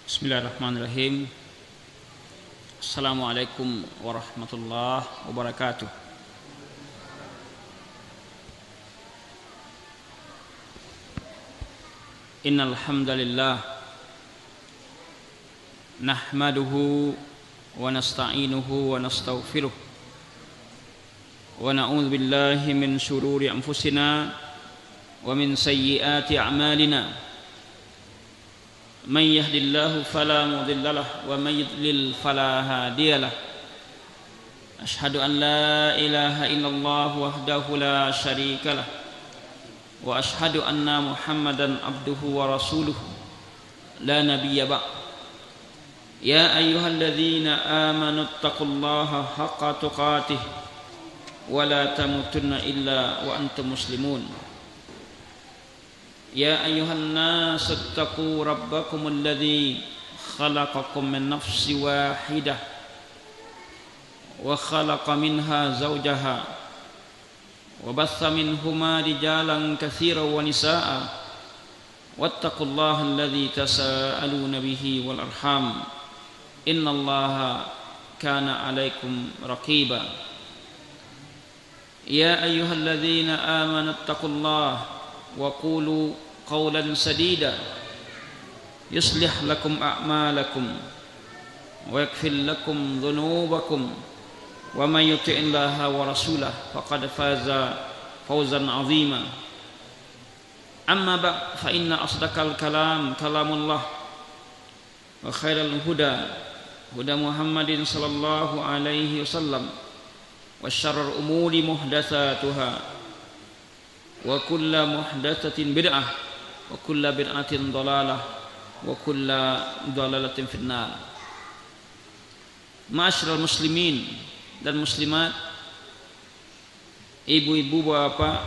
Bismillahirrahmanirrahim. Assalamualaikum warahmatullahi wabarakatuh. Innal hamdalillah nahmaduhu wa nasta'inuhu wa nastaghfiruh wa na'udzu billahi min shururi anfusina wa min sayyiati a'malina. Man yahdihillahu fala mudilla lahu wa man yudlil fala hadiya lahu. Asyhadu an la ilaha illallah wahdahu la syarika lahu wa asyhadu anna Muhammadan abduhu wa rasuluhu la nabiyya ba'd. Ya ayyuhalladzina amanu taqullaha haqqa tuqatih wa la tamutunna illa wa antum muslimun. Ya ayyuhan nas ittaqu rabbakum alladzi khalaqakum min nafsin wahidah wa khalaqa minha zawjaha wa batha minhuma rijalan katsiran wa nisaa'a wattaqullaha alladzi tasaaluna bihi wal arham innallaha kana 'alaikum raqiba. Ya ayyuhalladzina amanu ittaqullaha wa qulu qawlan sadida yuslih lakum a'malakum wa yaghfir lakum dhunubakum wa may yuti'illaha wa rasulahu faqad faza fawzan 'azima. Amma ba'd, fa inna asdaqal kalam kalamullah wa khairal huda huda Muhammadin sallallahu alaihi wasallam wa syarrul umuri muhdatsatuha wa kullu muhdatsatin bid'ah wa kullu bid'atin dhalalah wa kullu dhalalatin finnar. Ma'asyiral muslimin dan muslimat, ibu-ibu, bapak,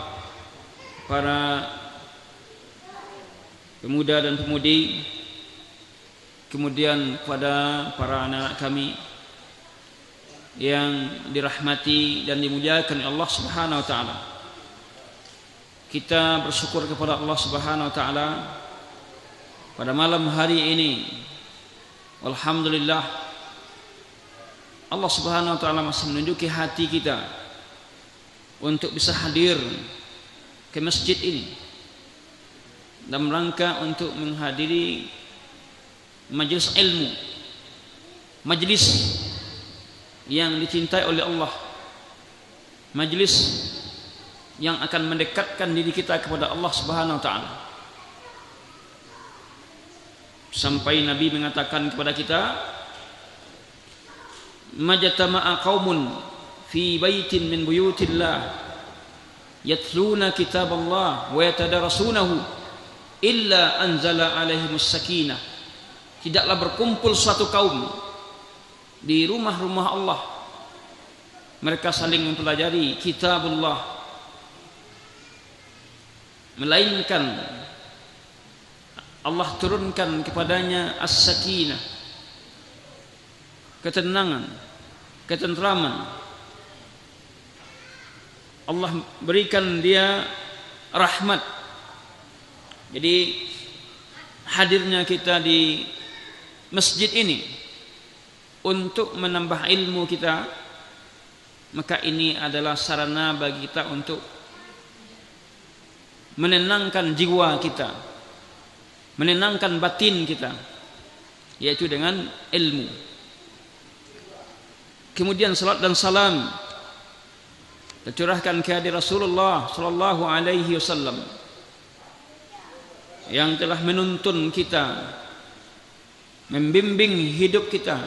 para pemuda dan pemudi, kemudian kepada para anak kami yang dirahmati dan dimuliakan oleh Allah Subhanahu wa taala. Kita bersyukur kepada Allah Subhanahu wa taala pada malam hari ini. Alhamdulillah, Allah Subhanahu wa taala masih menunjuki hati kita untuk bisa hadir ke masjid ini dalam rangka untuk menghadiri majelis ilmu, majelis yang dicintai oleh Allah, majelis yang akan mendekatkan diri kita kepada Allah Subhanahu wa taala. Sampai Nabi mengatakan kepada kita, majtama'a qaumun fi baitin min buyutillah yatluna kitaballah wa yatadarasunahu illa anzala alaihimus sakinah. Tidaklah berkumpul suatu kaum di rumah-rumah Allah, mereka saling mempelajari kitabullah, melainkan Allah turunkan kepadanya as-sakinah, ketenangan, ketentraman. Allah berikan dia rahmat. Jadi hadirnya kita di masjid ini untuk menambah ilmu kita, maka ini adalah sarana bagi kita untuk menenangkan jiwa kita, menenangkan batin kita, yaitu dengan ilmu. Kemudian salat dan salam tercurahkan ke hadirat Rasulullah sallallahu alaihi wasallam yang telah menuntun kita, membimbing hidup kita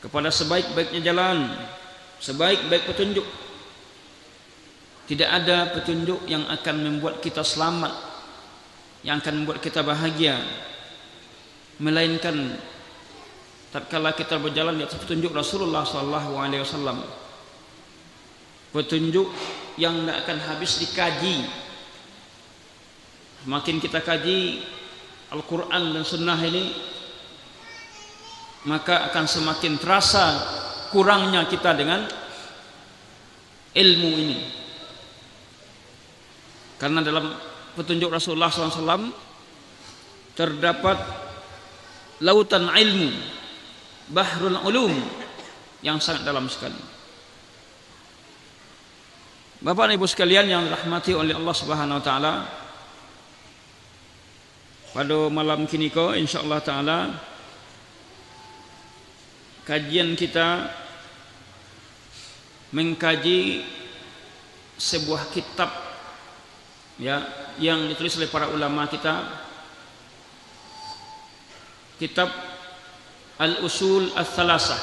kepada sebaik-baiknya jalan, sebaik-baik petunjuk. Tidak ada petunjuk yang akan membuat kita selamat, yang akan membuat kita bahagia, melainkan tatkala kita berjalan di atas petunjuk Rasulullah SAW. Petunjuk yang tidak akan habis dikaji. Makin kita kaji Al-Quran dan Sunnah ini, maka akan semakin terasa kurangnya kita dengan ilmu ini. Karena dalam petunjuk Rasulullah SAW terdapat lautan ilmu, bahrul ulum yang sangat dalam sekali. Bapak dan Ibu sekalian yang dirahmati oleh Allah Subhanahu wa taala, pada malam kini ko insyaallah taala kajian kita mengkaji sebuah kitab ya yang ditulis oleh para ulama kita, kitab Al-Usul Ats-Tsalatsah.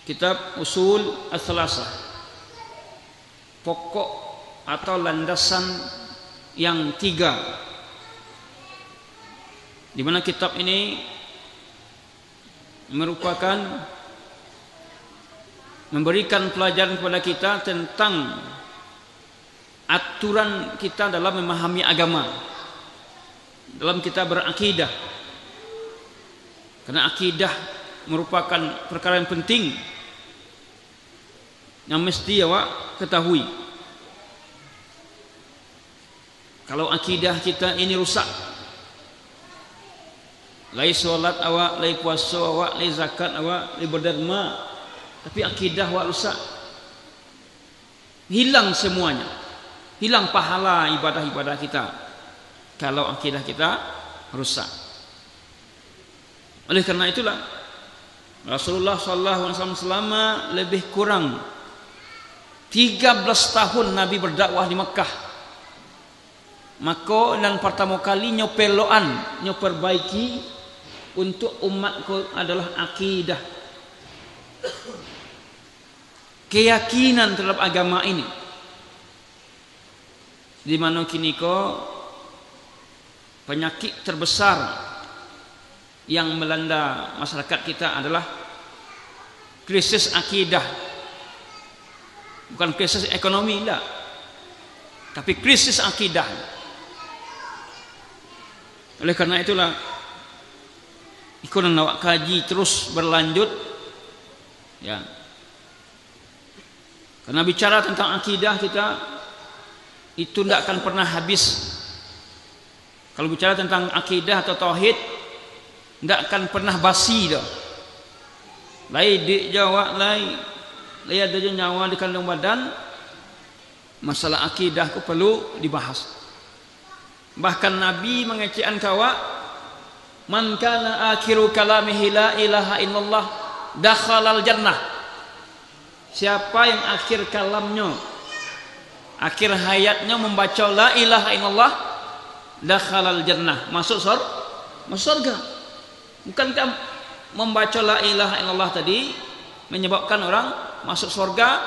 Kitab Usul Ats-Tsalatsah, pokok atau landasan yang tiga, di mana kitab ini merupakan memberikan pelajaran kepada kita tentang aturan kita dalam memahami agama, dalam kita berakidah. Karena akidah merupakan perkara yang penting yang mesti awak ketahui. Kalau akidah kita ini rusak, lai solat awak, lai puasa awak, lai zakat awak, lai berderma, tapi akidah awak rusak, hilang semuanya, hilang pahala ibadah-ibadah kita kalau akidah kita rusak. Oleh karena itulah Rasulullah SAW selama lebih kurang 13 tahun Nabi berdakwah di Mekah. Maka dan pertama kali nyopeloan, nyoperbaiki untuk umatku adalah akidah, keyakinan terhadap agama ini. Di mana kini ko penyakit terbesar yang melanda masyarakat kita adalah krisis akidah. Bukan krisis ekonomi, enggak, tapi krisis akidah. Oleh karena itulah ikut awak kaji terus berlanjut ya. Karena bicara tentang akidah kita itu tidak akan pernah habis. Kalau bicara tentang akidah atau tauhid tidak akan pernah basi dah. Lai di Jawa, lai ada nyawa di kandung badan, masalah akidah ku perlu dibahas. Bahkan Nabi mengecekkan kawa, man kana akhiru kalamihi la ilaha illallah dakhalal jannah. Siapa yang akhir kalamnya, akhir hayatnya membaca la ilaha illallah, dakhalal jannah, masuk surga. Bukankah membaca la ilaha illallah tadi menyebabkan orang masuk surga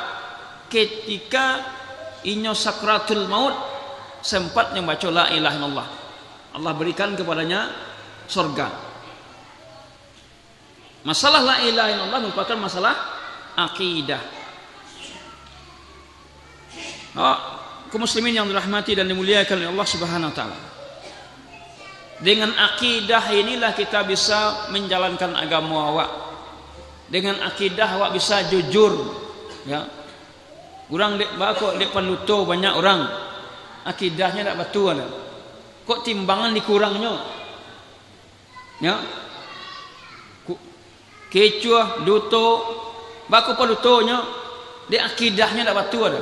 ketika inyo sakratul maut sempat membaca la ilaha illallah, Allah berikan kepadanya surga. Masalah la ilaha illallah merupakan masalah akidah. Kaum muslimin yang dirahmati dan dimuliakan oleh Allah Subhanahu wa taala, dengan akidah inilah kita bisa menjalankan agama awak. Dengan akidah awak bisa jujur ya. Orang dek bako dek panuto banyak orang akidahnya tak betul lah. Kok timbangan dikurangnya ya. Kecuah duto bako panutonya dek akidahnya tak betul ada.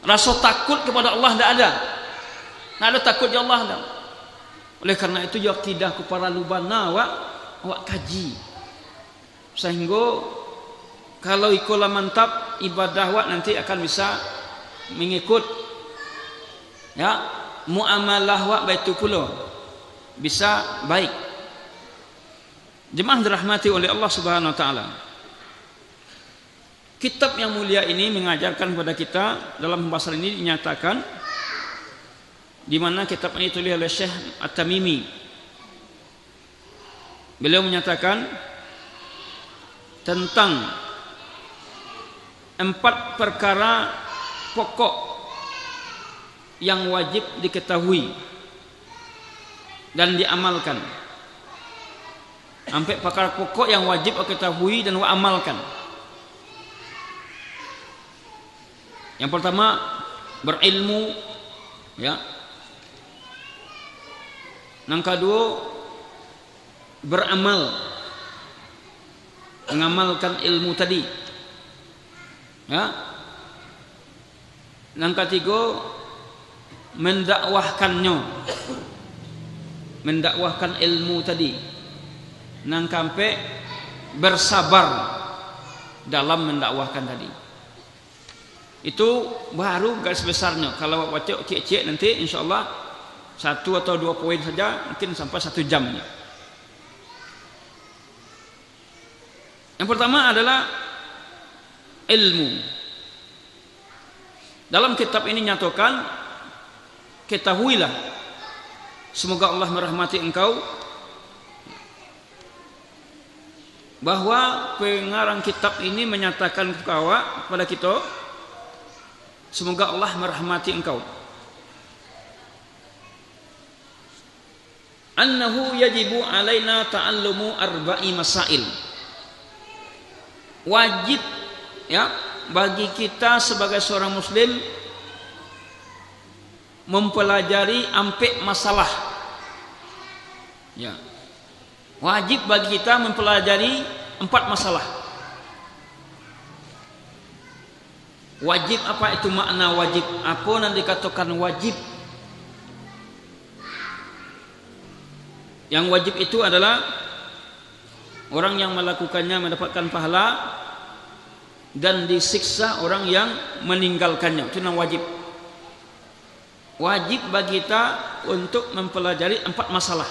Rasa takut kepada Allah tak ada. Tak ada takut ya Allah tak. Oleh karena itu ya akidah kepada lubana awak kaji, sehingga kalau ikola mantap ibadah awak nanti akan bisa mengikut ya muamalah awak baitu pula bisa baik. Jemaah dirahmati oleh Allah Subhanahu wa taala, kitab yang mulia ini mengajarkan kepada kita, dalam pembahasan ini dinyatakan di mana kitab ini ditulis oleh Syekh At-Tamimi. Beliau menyatakan tentang 4 perkara pokok yang wajib diketahui dan diamalkan. Sampai perkara pokok yang wajib diketahui dan amalkan. Yang pertama, berilmu ya. Yang kedua, beramal, mengamalkan ilmu tadi. Ya. Yang ketiga, mendakwahkannya, mendakwahkan ilmu tadi. Nang kampe bersabar dalam mendakwahkan tadi. Itu baru garis besarnya. Kalau baca cek-cek nanti insyaallah 1 atau 2 poin saja, mungkin sampai 1 jam. Yang pertama adalah ilmu. Dalam kitab ini nyatakan, ketahuilah, semoga Allah merahmati engkau, bahwa pengarang kitab ini menyatakan kepada kita, semoga Allah merahmati engkau, annahu yajibu alaina ta'allumu arba'i masail. Wajib ya bagi kita sebagai seorang muslim mempelajari 4 masalah. Ya. Wajib bagi kita mempelajari 4 masalah. Wajib, apa itu makna wajib? Apa yang dikatakan wajib? Yang wajib itu adalah orang yang melakukannya mendapatkan pahala, dan disiksa orang yang meninggalkannya. Itu namanya wajib. Wajib bagi kita untuk mempelajari 4 masalah.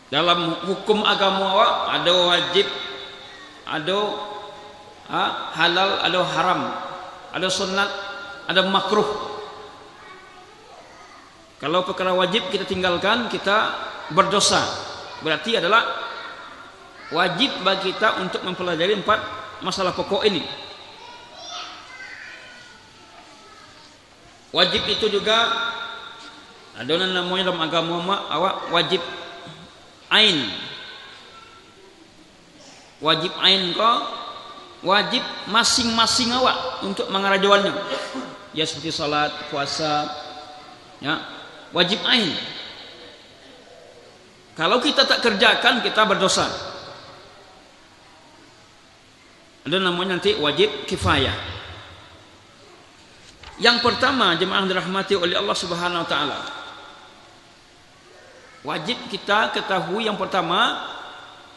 Dalam hukum agama ada wajib, ada halal, ada haram, ada sunat, ada makruh. Kalau perkara wajib kita tinggalkan, kita berdosa. Berarti adalah wajib bagi kita untuk mempelajari 4 masalah pokok ini. Wajib itu juga ada namanya dalam agama wajib ain. Wajib ain kok wajib masing-masing awak untuk mengarajuannya. Ya seperti salat, puasa, ya, wajib ain. Kalau kita tak kerjakan, kita berdosa. Ada namanya nanti wajib kifayah. Yang pertama, jemaah dirahmati oleh Allah Subhanahu wa taala, wajib kita ketahui yang pertama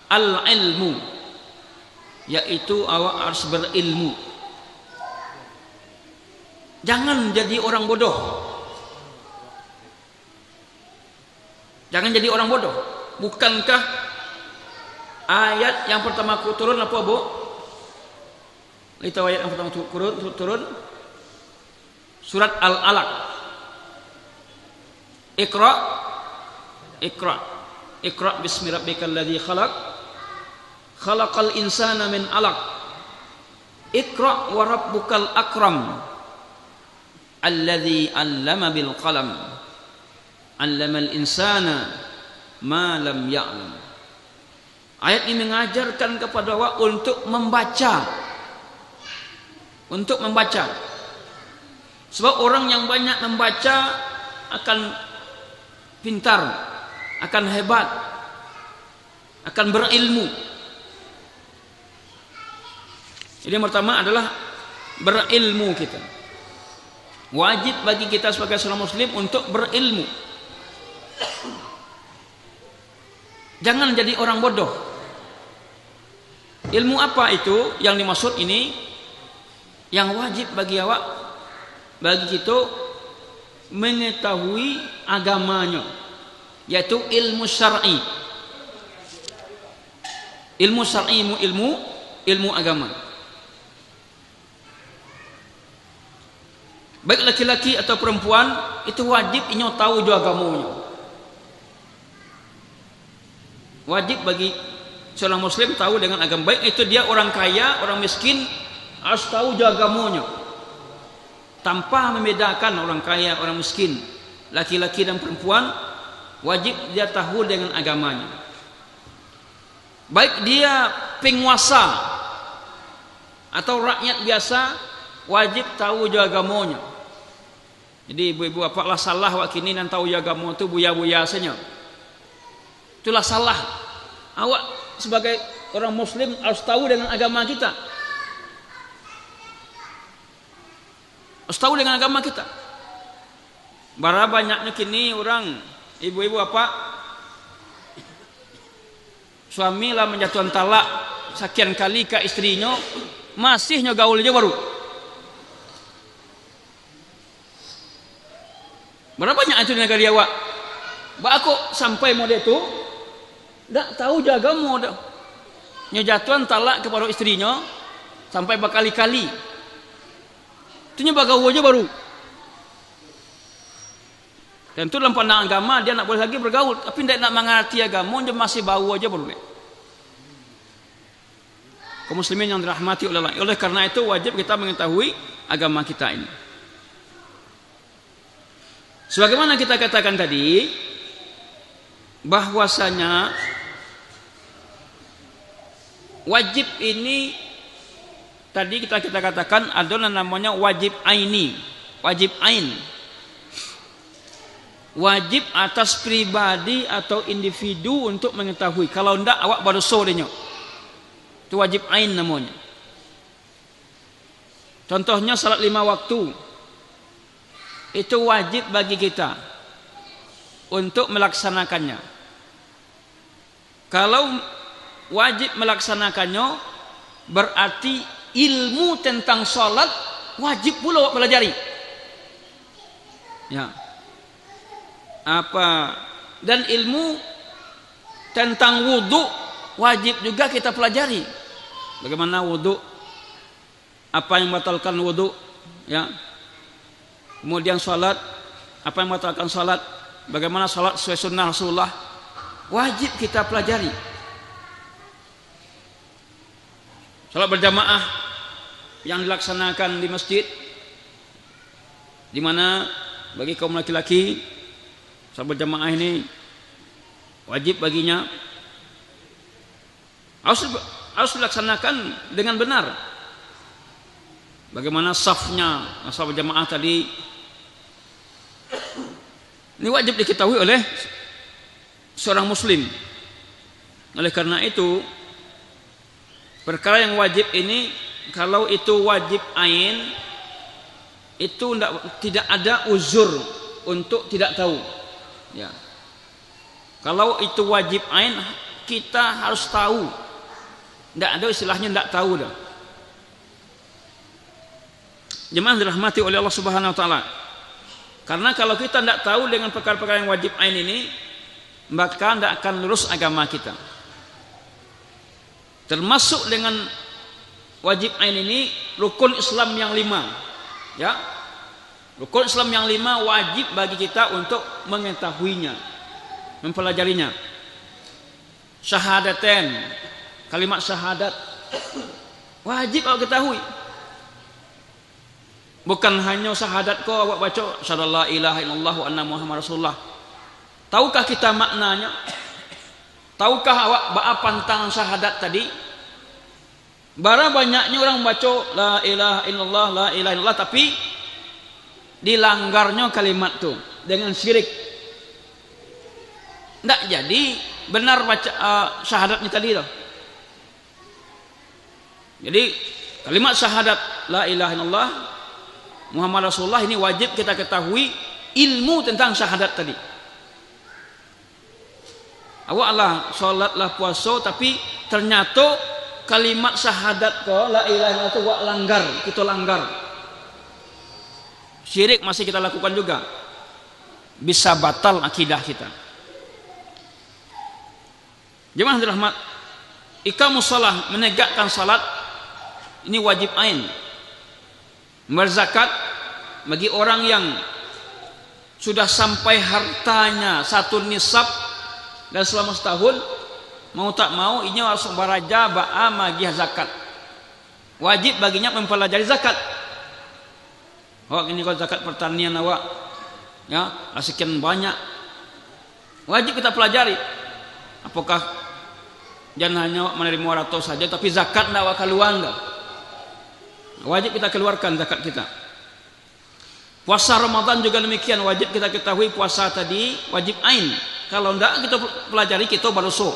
al-ilmu, yaitu awak harus berilmu. Jangan jadi orang bodoh. Jangan jadi orang bodoh. Bukankah ayat yang pertama turun apa, Bu? Itu ayat yang pertama turun surat Al-Alaq. Iqra, Iqra, Iqra bismi rabbikal ladzi khalaq, khalaqal insana min 'alaq, Iqra wa rabbukal akram, alladzi 'allama bil qalam, 'allamal insana ma lam ya'lam. Ayat ini mengajarkan kepada awak untuk membaca. Untuk membaca. Sebab orang yang banyak membaca akan pintar, akan hebat, akan berilmu. Jadi yang pertama adalah berilmu kita. Wajib bagi kita sebagai seorang muslim untuk berilmu. Jangan jadi orang bodoh. Ilmu apa itu yang dimaksud ini? Yang wajib bagi awak, bagi kita mengetahui agamanya, yaitu ilmu syar'i. Ilmu syar'i, ilmu agama. Baik laki-laki atau perempuan, itu wajib inyo tahu juga agamanya. Wajib bagi seorang muslim tahu dengan agama, baik itu dia orang kaya, orang miskin, harus tahu juga agamanya. Tanpa membedakan orang kaya, orang miskin, laki-laki dan perempuan, wajib dia tahu dengan agamanya. Baik dia penguasa atau rakyat biasa, wajib tahu juga agamanya. Jadi ibu-ibu, apalah salah wak kini dan tahu juga agama itu buya-buya saja. Itulah salah. Awak sebagai orang muslim harus tahu dengan agama kita. Harus tahu dengan agama kita. Bara banyaknya kini orang ibu-ibu apa suami lah menjatuhkan talak sekian kali ke istrinya masih nyogaul aja baru. Berapa banyak itu di negara awak? Ba aku sampai mode itu ndak tahu jaga mode. Nyejatuhan talak kepada istrinya sampai berkali-kali. Itunya bagau aja baru. Tentu dalam pandangan agama dia nak boleh lagi bergaul, tapi tidak nak mengerti agama dia masih bau aja baru. Kaum muslimin yang dirahmati oleh Allah. Oleh karena itu wajib kita mengetahui agama kita ini. Sebagaimana kita katakan tadi, bahwasanya wajib ini tadi kita katakan ada namanya wajib aini, wajib ain. Wajib atas pribadi atau individu untuk mengetahui. Kalau tidak awak baru sorenya. Itu wajib ain namanya. Contohnya salat 5 waktu. Itu wajib bagi kita untuk melaksanakannya. Kalau wajib melaksanakannya berarti ilmu tentang salat wajib pula awak pelajari. Ya. Dan ilmu tentang wudu wajib juga kita pelajari. Bagaimana wudu? Apa yang membatalkan wudu? Ya. Kemudian salat, apa yang membatalkan salat? Bagaimana salat sesuai sunnah Rasulullah? Wajib kita pelajari. Salat berjamaah yang dilaksanakan di masjid, di mana bagi kaum laki-laki salat berjamaah ini wajib baginya harus dilaksanakan dengan benar. Bagaimana safnya salat berjamaah tadi ini wajib diketahui oleh seorang muslim. Oleh karena itu perkara yang wajib ini kalau itu wajib ain itu tidak ada uzur untuk tidak tahu. Ya. Kalau itu wajib ain kita harus tahu. Tidak ada istilahnya tidak tahu dah. Jemaah dirahmati oleh Allah Subhanahu wa taala. Karena kalau kita tidak tahu dengan perkara-perkara yang wajib ain ini, maka tidak akan lurus agama kita. Termasuk dengan wajib ain ini rukun Islam yang 5. Ya. Rukun Islam yang 5 wajib bagi kita untuk mengetahuinya, mempelajarinya. Syahadaten, kalimat syahadat wajib awak ketahui. Bukan hanya syahadat kau awak baca syahadallah ilaha illallah wa anna muhammad rasulullah. Tahukah kita maknanya? Tahukah awak apa tentang syahadat tadi? Bara banyaknya orang baca la ilaha illallah, la ilaha illallah, tapi dilanggarnya kalimat itu dengan syirik. Tidak jadi benar baca syahadatnya tadi loh. Jadi kalimat syahadat la ilaha illallah Muhammad Rasulullah ini wajib kita ketahui ilmu tentang syahadat tadi. Awak lah sholat lah puasa tapi ternyata kalimat syahadat ko la ilaha illallah itu awak langgar, kita langgar. Syirik masih kita lakukan juga. Bisa batal akidah kita. Jemaah dirahmat, iqamus shalah, menegakkan salat ini wajib ain. Berzakat bagi orang yang sudah sampai hartanya 1 nisab dan selama setahun mau tak mau ini harus baraja ba'a magih zakat. Wajib baginya mempelajari zakat. Awak ini kalau zakat pertanian awak ya sekian banyak, wajib kita pelajari. Apakah jangan hanya menerima 200 saja tapi zakat tidak awak keluarkan dah. Wajib kita keluarkan zakat kita. Puasa Ramadan juga demikian, wajib kita ketahui puasa tadi wajib ain. Kalau tidak kita pelajari, kita baru so.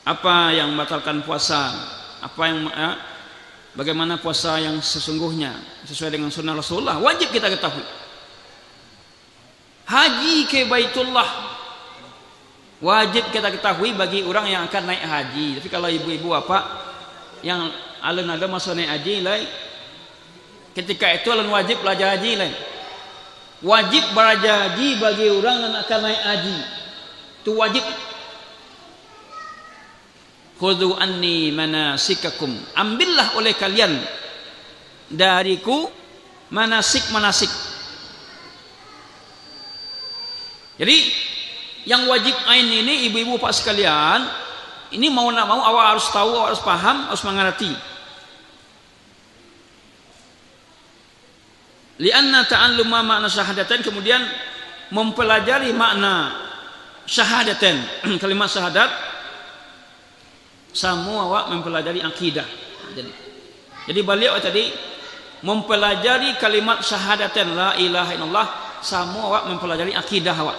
Apa yang membatalkan puasa? Bagaimana puasa yang sesungguhnya sesuai dengan sunnah Rasulullah? Wajib kita ketahui. Haji ke Baitullah wajib kita ketahui bagi orang yang akan naik haji. Tapi kalau ibu-ibu apa yang alun-alun masuk naik haji lain, ketika itu alun wajib belajar haji lain. Wajib belajar haji bagi orang yang akan naik haji. Itu wajib. Khudhu anni manasikakum. Ambillah oleh kalian dariku manasik-manasik. Jadi yang wajib ain ini ibu-ibu pak sekalian, ini mau nak mau awak harus tahu, awak harus paham, harus mengerti. Lianna ta'alluma makna syahadatain, kemudian mempelajari makna syahadatain, kalimat syahadat, semua awak mempelajari akidah. Jadi beliau tadi mempelajari kalimat syahadatain la ilaha illallah, semua awak mempelajari akidah awak.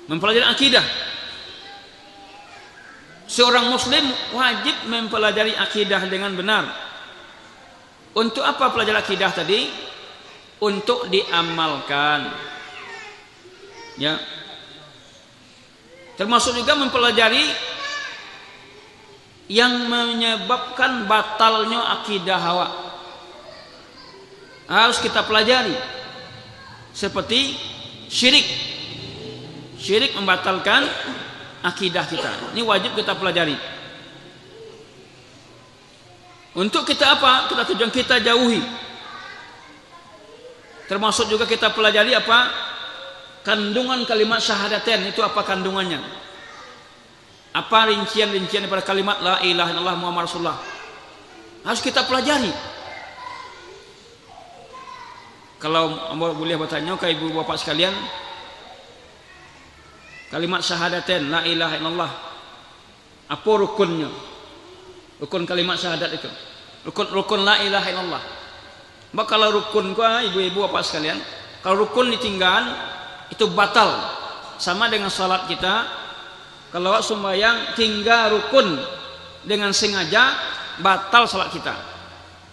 Mempelajari akidah. Seorang muslim wajib mempelajari akidah dengan benar. Untuk apa pelajaran akidah tadi? Untuk diamalkan. Ya. Termasuk juga mempelajari yang menyebabkan batalnya akidah hawa. Harus kita pelajari. Seperti syirik. Syirik membatalkan akidah kita. Ini wajib kita pelajari. Untuk kita apa? Kita tujuan kita jauhi. Termasuk juga kita pelajari apa? Kandungan kalimat syahadatain itu apa kandungannya? Apa rincian-rincian daripada kalimat la ilaha illallah Muhammad Rasulullah? Harus kita pelajari. Kalau boleh bertanya ke ibu bapak sekalian, kalimat syahadatain la ilaha illallah, apa rukunnya? Rukun kalimat syahadat itu, rukun la ilaha illallah. Maka kalau rukun ibu-ibu bapak sekalian, kalau rukun ditinggal itu batal, sama dengan salat kita. Kalau sembahyang tinggal rukun dengan sengaja, batal salat kita.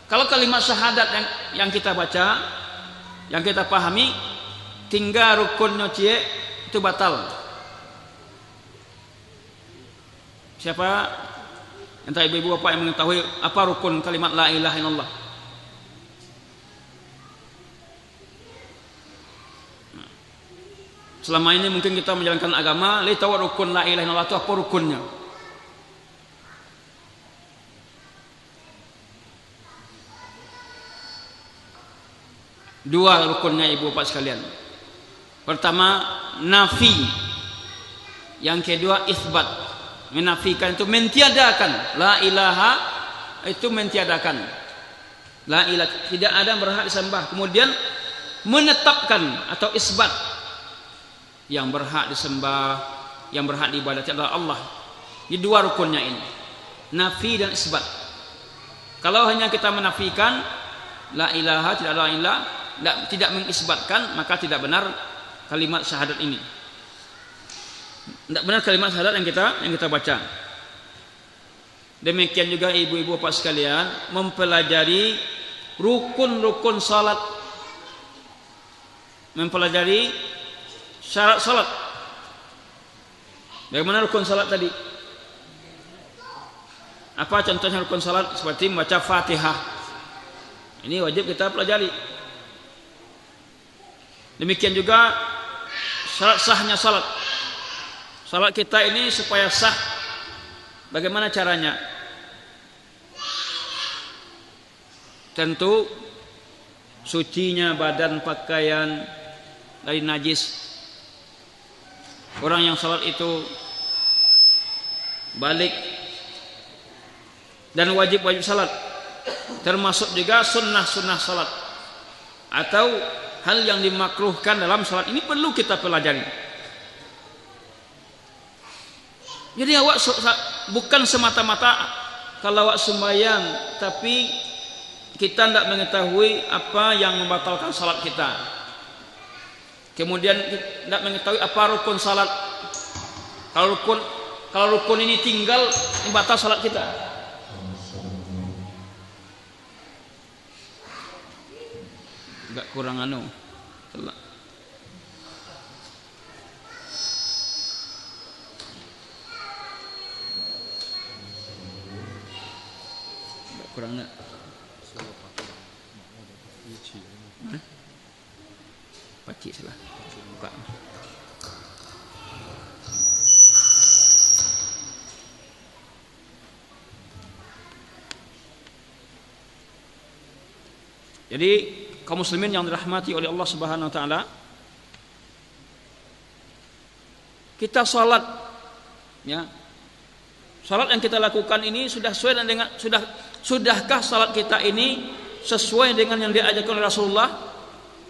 Kalau kalimat syahadat yang kita baca, yang kita pahami, tinggal rukunnya itu batal. Siapa entah ibu-ibu bapak yang mengetahui apa rukun kalimat la ilaha illallah? Selama ini mungkin kita menjalankan agama, li tahu rukun la ilaha illallah itu apa rukunnya? Dua rukunnya ibu bapak sekalian. Pertama nafi, yang kedua isbat. Menafikan itu mentiadakan, la ilaha itu mentiadakan, la ilaha tidak ada berhak disembah. Kemudian menetapkan atau isbat, yang berhak disembah, yang berhak diibadati adalah Allah. Di dua rukunnya ini, nafi dan isbat. Kalau hanya kita menafikan la ilaha, tidak ada ilah, tidak mengisbatkan, maka tidak benar kalimat syahadat ini. Tidak benar kalimat syahadat yang kita baca. Demikian juga ibu-ibu bapak sekalian, mempelajari rukun-rukun salat, mempelajari syarat salat. Bagaimana rukun salat tadi? Apa contohnya rukun salat? Seperti membaca Fatihah. Ini wajib kita pelajari. Demikian juga syarat sahnya salat. Salat kita ini supaya sah, bagaimana caranya? Tentu sucinya badan, pakaian dari najis. Orang yang salat itu balik dan wajib-wajib salat, termasuk juga sunnah-sunnah salat atau hal yang dimakruhkan dalam salat, ini perlu kita pelajari. Jadi awak bukan semata-mata kalau awak sembahyang tapi kita tidak mengetahui apa yang membatalkan salat kita. kemudian tidak mengetahui apa rukun salat. Kalau rukun ini tinggal, ini batal salat kita. Enggak kurang anu. Kurang enggak? Pakcik salah. Buka. Jadi kaum muslimin yang dirahmati oleh Allah Subhanahu wa taala, kita salat ya. Salat yang kita lakukan ini sudah sesuai dengan sudahkah salat kita ini sesuai dengan yang diajarkan oleh Rasulullah?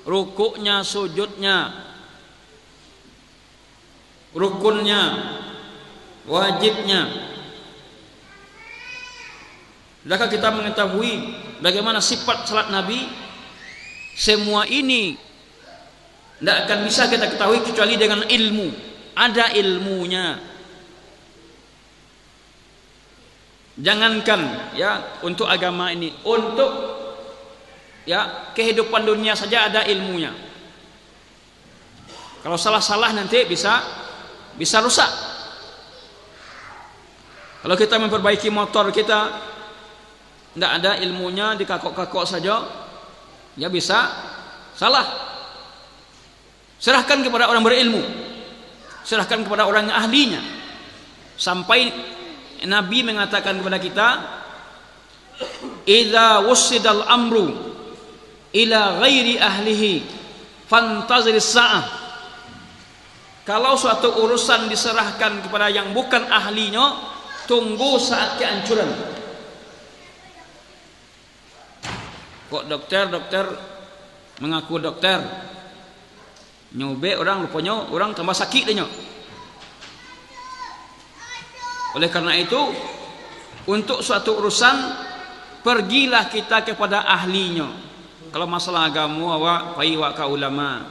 Rukuknya, sujudnya, rukunnya, wajibnya. Sudahkah kita mengetahui bagaimana sifat salat Nabi? Semua ini tidak akan bisa kita ketahui kecuali dengan ilmu. Ada ilmunya. Jangankan ya untuk agama ini, untuk ya kehidupan dunia saja ada ilmunya. Kalau salah-salah nanti bisa rusak. Kalau kita memperbaiki motor kita tidak ada ilmunya, dikakok-kakok saja, ya bisa salah. Serahkan kepada orang berilmu, serahkan kepada orang yang ahlinya. Sampai Nabi mengatakan kepada kita, "Idza wussidal amru ila ghairi ahlihi fantaziris sa'ah." Kalau suatu urusan diserahkan kepada yang bukan ahlinya, tunggu saat kehancuran. Kok dokter mengaku dokter, nyobe orang rupanya orang tambah sakit dia. Oleh karena itu, untuk suatu urusan pergilah kita kepada ahlinya. Kalau masalah agama, pai wa ka ulama.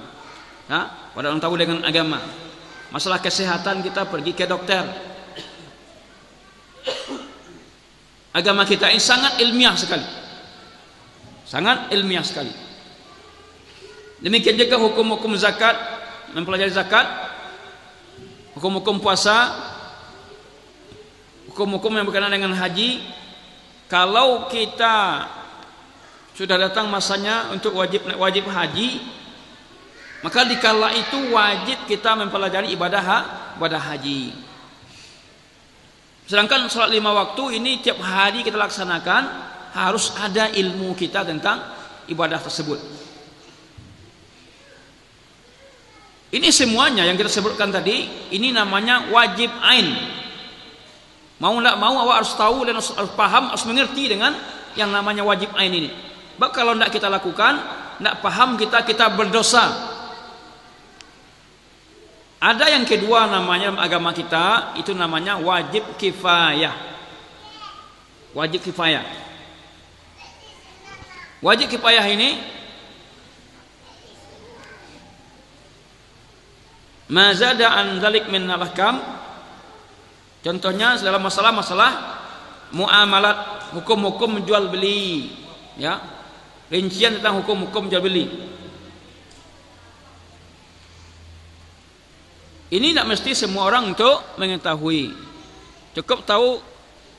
Ya, pada orang tahu dengan agama. Masalah kesehatan kita pergi ke dokter. Agama kita ini sangat ilmiah sekali. Sangat ilmiah sekali. Demikian juga hukum-hukum zakat, mempelajari zakat, hukum-hukum puasa, hukum-hukum yang berkenaan dengan haji. Kalau kita sudah datang masanya untuk wajib haji, maka dikala itu wajib kita mempelajari ibadah haji. Sedangkan salat 5 waktu ini tiap hari kita laksanakan, harus ada ilmu kita tentang ibadah tersebut. Ini semuanya yang kita sebutkan tadi, ini namanya wajib ain. Mau tidak mau awak harus tahu dan harus paham, harus mengerti dengan yang namanya wajib ain ini. Sebab kalau tidak kita lakukan, tidak paham kita berdosa. Ada yang kedua namanya agama kita, itu namanya wajib kifayah. Wajib kifayah. Wajib kifayah ini mazada an dzalik min al-ahkam. Contohnya dalam masalah-masalah muamalat, hukum-hukum jual beli, ya. Rincian tentang hukum-hukum jual beli. Ini tidak mesti semua orang untuk mengetahui. Cukup tahu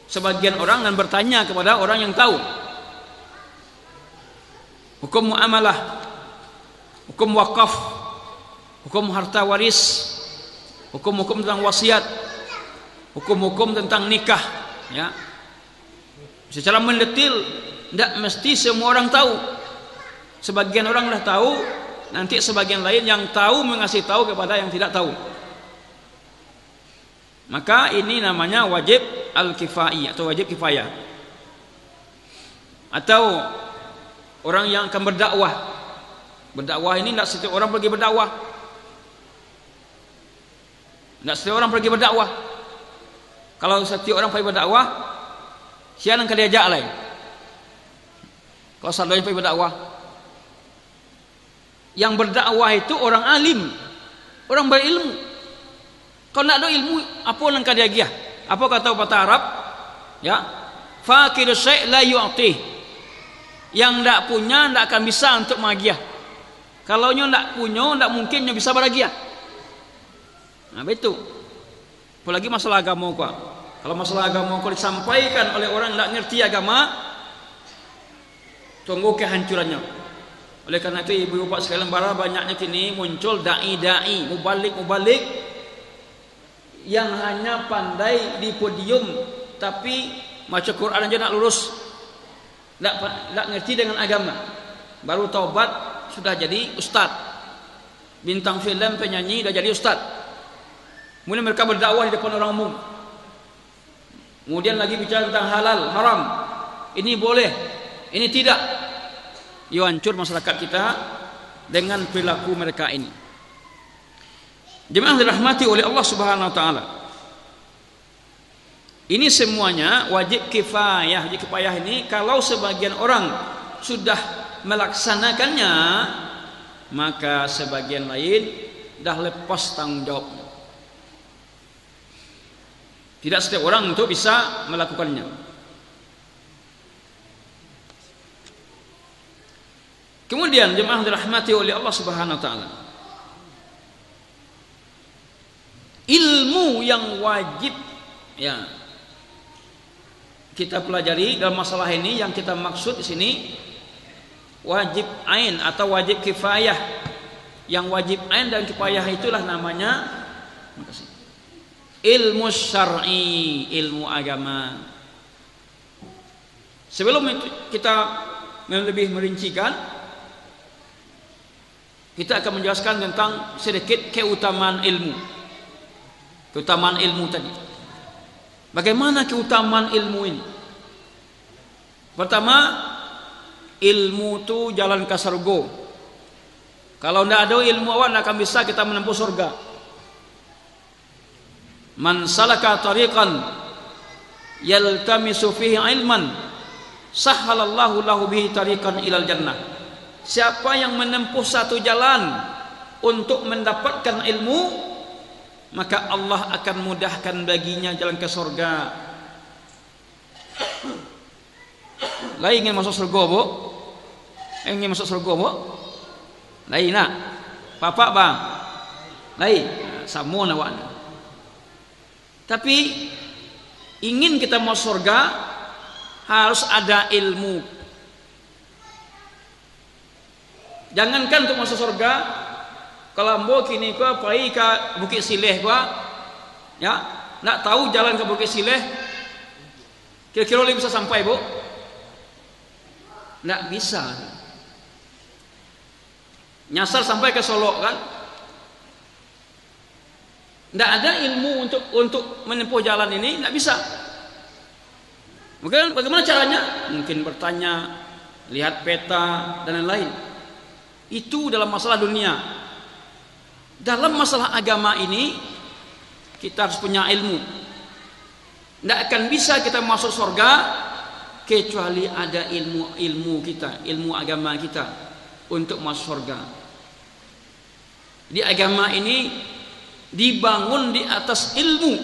sebagian orang dan bertanya kepada orang yang tahu. Hukum muamalah, hukum wakaf, hukum harta waris, hukum-hukum tentang wasiat, hukum-hukum tentang nikah, ya. Secara mendetil tidak mesti semua orang tahu. Sebagian orang sudah tahu, nanti sebagian lain yang tahu mengasih tahu kepada yang tidak tahu. Maka ini namanya wajib al-kifai atau wajib kifayah. Atau orang yang akan berdakwah. Berdakwah ini tidak setiap orang pergi berdakwah. Tidak setiap orang pergi berdakwah. Kalau setiap orang pergi berdakwah, siapa yang diajak lain? Kalau sadanya pergi berdakwah, Yang berdakwah itu orang alim, orang berilmu. Kalau tidak ada ilmu, apa langkah dia giah? Apa kata kata Arab? Ya, faqidu syai' la yu'tih. Yang tidak punya tidak akan bisa untuk magiah. Kalau nyo tidak punya, tidak mungkin nyo bisa beragiah. Nah betul. Apalagi masalah agama kok. Kalau masalah agama kok disampaikan oleh orang tidak ngerti agama, tunggu kehancurannya. Oleh karena itu ibu bapak sekalian, bara banyaknya kini muncul dai-dai, mubalik yang hanya pandai di podium, tapi baca Quran aja nak lurus, tak ngerti dengan agama. Baru taubat sudah jadi ustad, bintang film, penyanyi sudah jadi ustad. Kemudian mereka berdakwah di depan orang umum. Kemudian lagi bicara tentang halal, haram. Ini boleh, ini tidak. Yo hancur masyarakat kita dengan perilaku mereka ini. Jemaah dirahmati oleh Allah Subhanahu wa taala. Ini semuanya wajib kifayah. Wajib kifayah ini kalau sebagian orang sudah melaksanakannya, maka sebagian lain dah lepas tanggung jawabnya. Tidak setiap orang untuk bisa melakukannya. Kemudian jemaah dirahmati oleh Allah Subhanahu wa taala. Ilmu yang wajib ya kita pelajari dalam masalah ini, yang kita maksud di sini wajib ain atau wajib kifayah. Yang wajib ain dan kifayah itulah namanya ilmu syar'i, ilmu agama. Sebelum itu kita lebih merincikan, kita akan menjelaskan tentang sedikit keutamaan ilmu. Keutamaan ilmu tadi. Bagaimana keutamaan ilmu ini? Pertama, ilmu itu jalan ke surga. Kalau tidak ada ilmu awak, tidak akan bisa kita menempuh surga. Man salaka tariqan yaltamisu fihi ilman sahhalallahu lahu bihi tariqan ilal jannah. Siapa yang menempuh satu jalan untuk mendapatkan ilmu, maka Allah akan mudahkan baginya jalan ke surga. Lah ingin masuk surga, Bu? Ingin masuk surga, Bu? Lain nak. Papa bang. Lain. Sama nak. Tapi ingin kita masuk surga harus ada ilmu. Jangankan untuk masuk surga, kalau mau kini kau pergi ke Bukit Sileh kau, ya, nak tahu jalan ke Bukit Sileh, kira-kira boleh bisa sampai, Bu? Tidak bisa. Nyasar sampai ke Solo kan? Tidak ada ilmu untuk menempuh jalan ini, tidak bisa. Mungkin bagaimana caranya? Mungkin bertanya, lihat peta dan lain-lain. Itu dalam masalah dunia. Dalam masalah agama ini kita harus punya ilmu. Tidak akan bisa kita masuk surga kecuali ada ilmu kita, ilmu agama kita untuk masuk surga. Di agama ini dibangun di atas ilmu.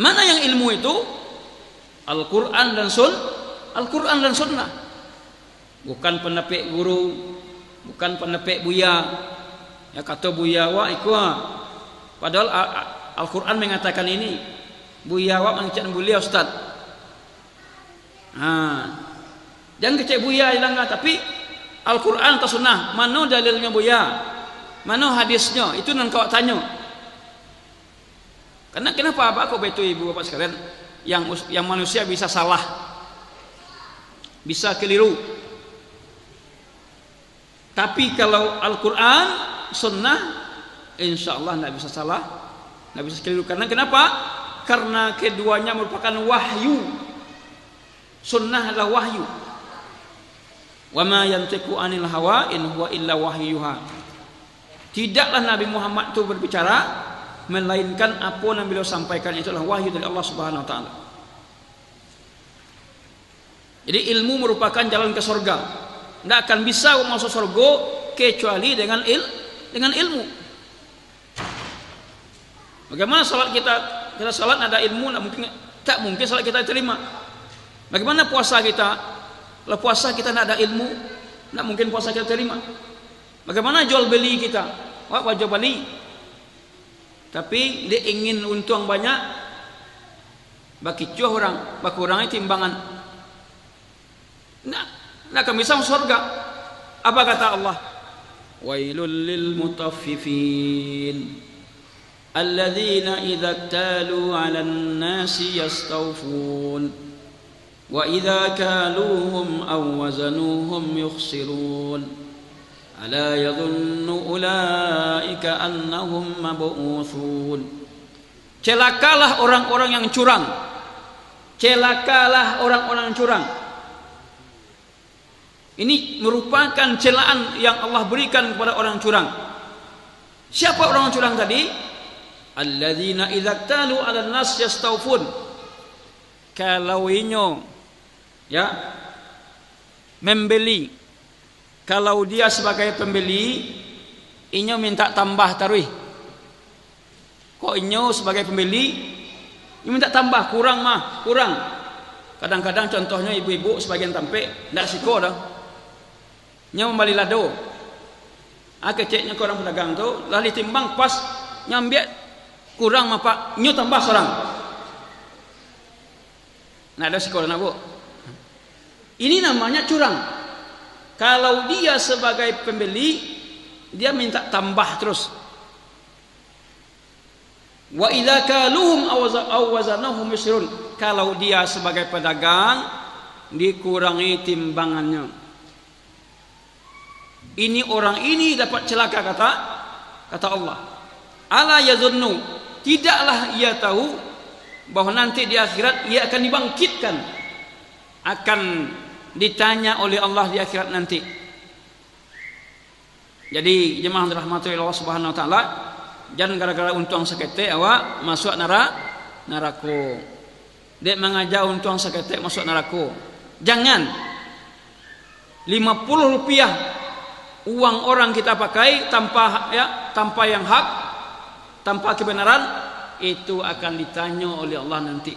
Mana yang ilmu itu? Al-Quran dan Sunnah. Bukan penepek guru, bukan penepek buya. Ya kata buya wa ikwa. Padahal Al-Quran mengatakan ini. Buya wa mengecek bulia Ustaz. Jangan kecek buya hilang, tapi Al-Quran atau Sunnah, mana dalilnya buya? Mana hadisnya? Itu nan kau tanya. Karena kenapa kok betul ibu bapak sekalian? Yang manusia bisa salah, bisa keliru. Tapi kalau Al-Quran, Sunnah, insya Allah tidak bisa salah, tidak bisa keliru. Karena kenapa? Karena keduanya merupakan wahyu. Sunnah adalah wahyu. Wa ma yantiqu anil hawa in huwa illa wahyuha. Tidaklah Nabi Muhammad itu berbicara melainkan apa yang beliau sampaikan itu adalah wahyu dari Allah Subhanahu wa taala. Jadi ilmu merupakan jalan ke surga. Tidak akan bisa masuk surga kecuali dengan ilmu. Bagaimana salat kita salat ada ilmu, tak mungkin salat kita terima. Bagaimana puasa kita? Kalau puasa kita tidak ada ilmu, tidak mungkin puasa kita terima. Bagaimana jual beli kita? Wajib beli. Tapi dia ingin untung banyak, bagi cuah orang, bagi orangnya timbangan. Tidak akan bisa masuk surga. Apa kata Allah? Wailul lil mutaffifin alladzina idza iktalu 'alan nasi yastawfun wa idza kaluhum aw wazanuhum yukhsirun ala yadhunnu ulaika annahum mab'utsun. Celakalah orang-orang yang curang. Celakalah orang-orang yang curang. Ini merupakan celaan yang Allah berikan kepada orang curang. Siapa orang curang tadi? Alladzina idza iktalu 'alan nas yastawfun. Kalau inyo membeli, kalau dia sebagai pembeli, inyo minta tambah taruh. Kok inyo sebagai pembeli, inyo minta tambah, kurang. Kadang-kadang contohnya ibu-ibu sebagian tampe ndak siko dah. Inyo membeli lado. Keceknya ke orang pedagang tu, lalu timbang pas nyambiak kurang apa, inyo tambah seorang. Nah, ada siko dah, Bu. Ini namanya curang. Kalau dia sebagai pembeli, dia minta tambah terus. Wa idza kaluhum aw wazanahum yusrun. Kalau dia sebagai pedagang, dikurangi timbangannya. Ini orang ini dapat celaka, kata Allah. Ala yazunnu, tidaklah ia tahu bahwa nanti di akhirat ia akan dibangkitkan, akan ditanya oleh Allah di akhirat nanti. Jadi jemaah rahmatullahi Allah Subhanahu wa taala, jangan gara-gara untung sekete awak masuk neraka. Dek mengajar untung sekete masuk neraka. Jangan. 50 rupiah uang orang kita pakai tanpa yang hak, tanpa kebenaran, itu akan ditanya oleh Allah nanti.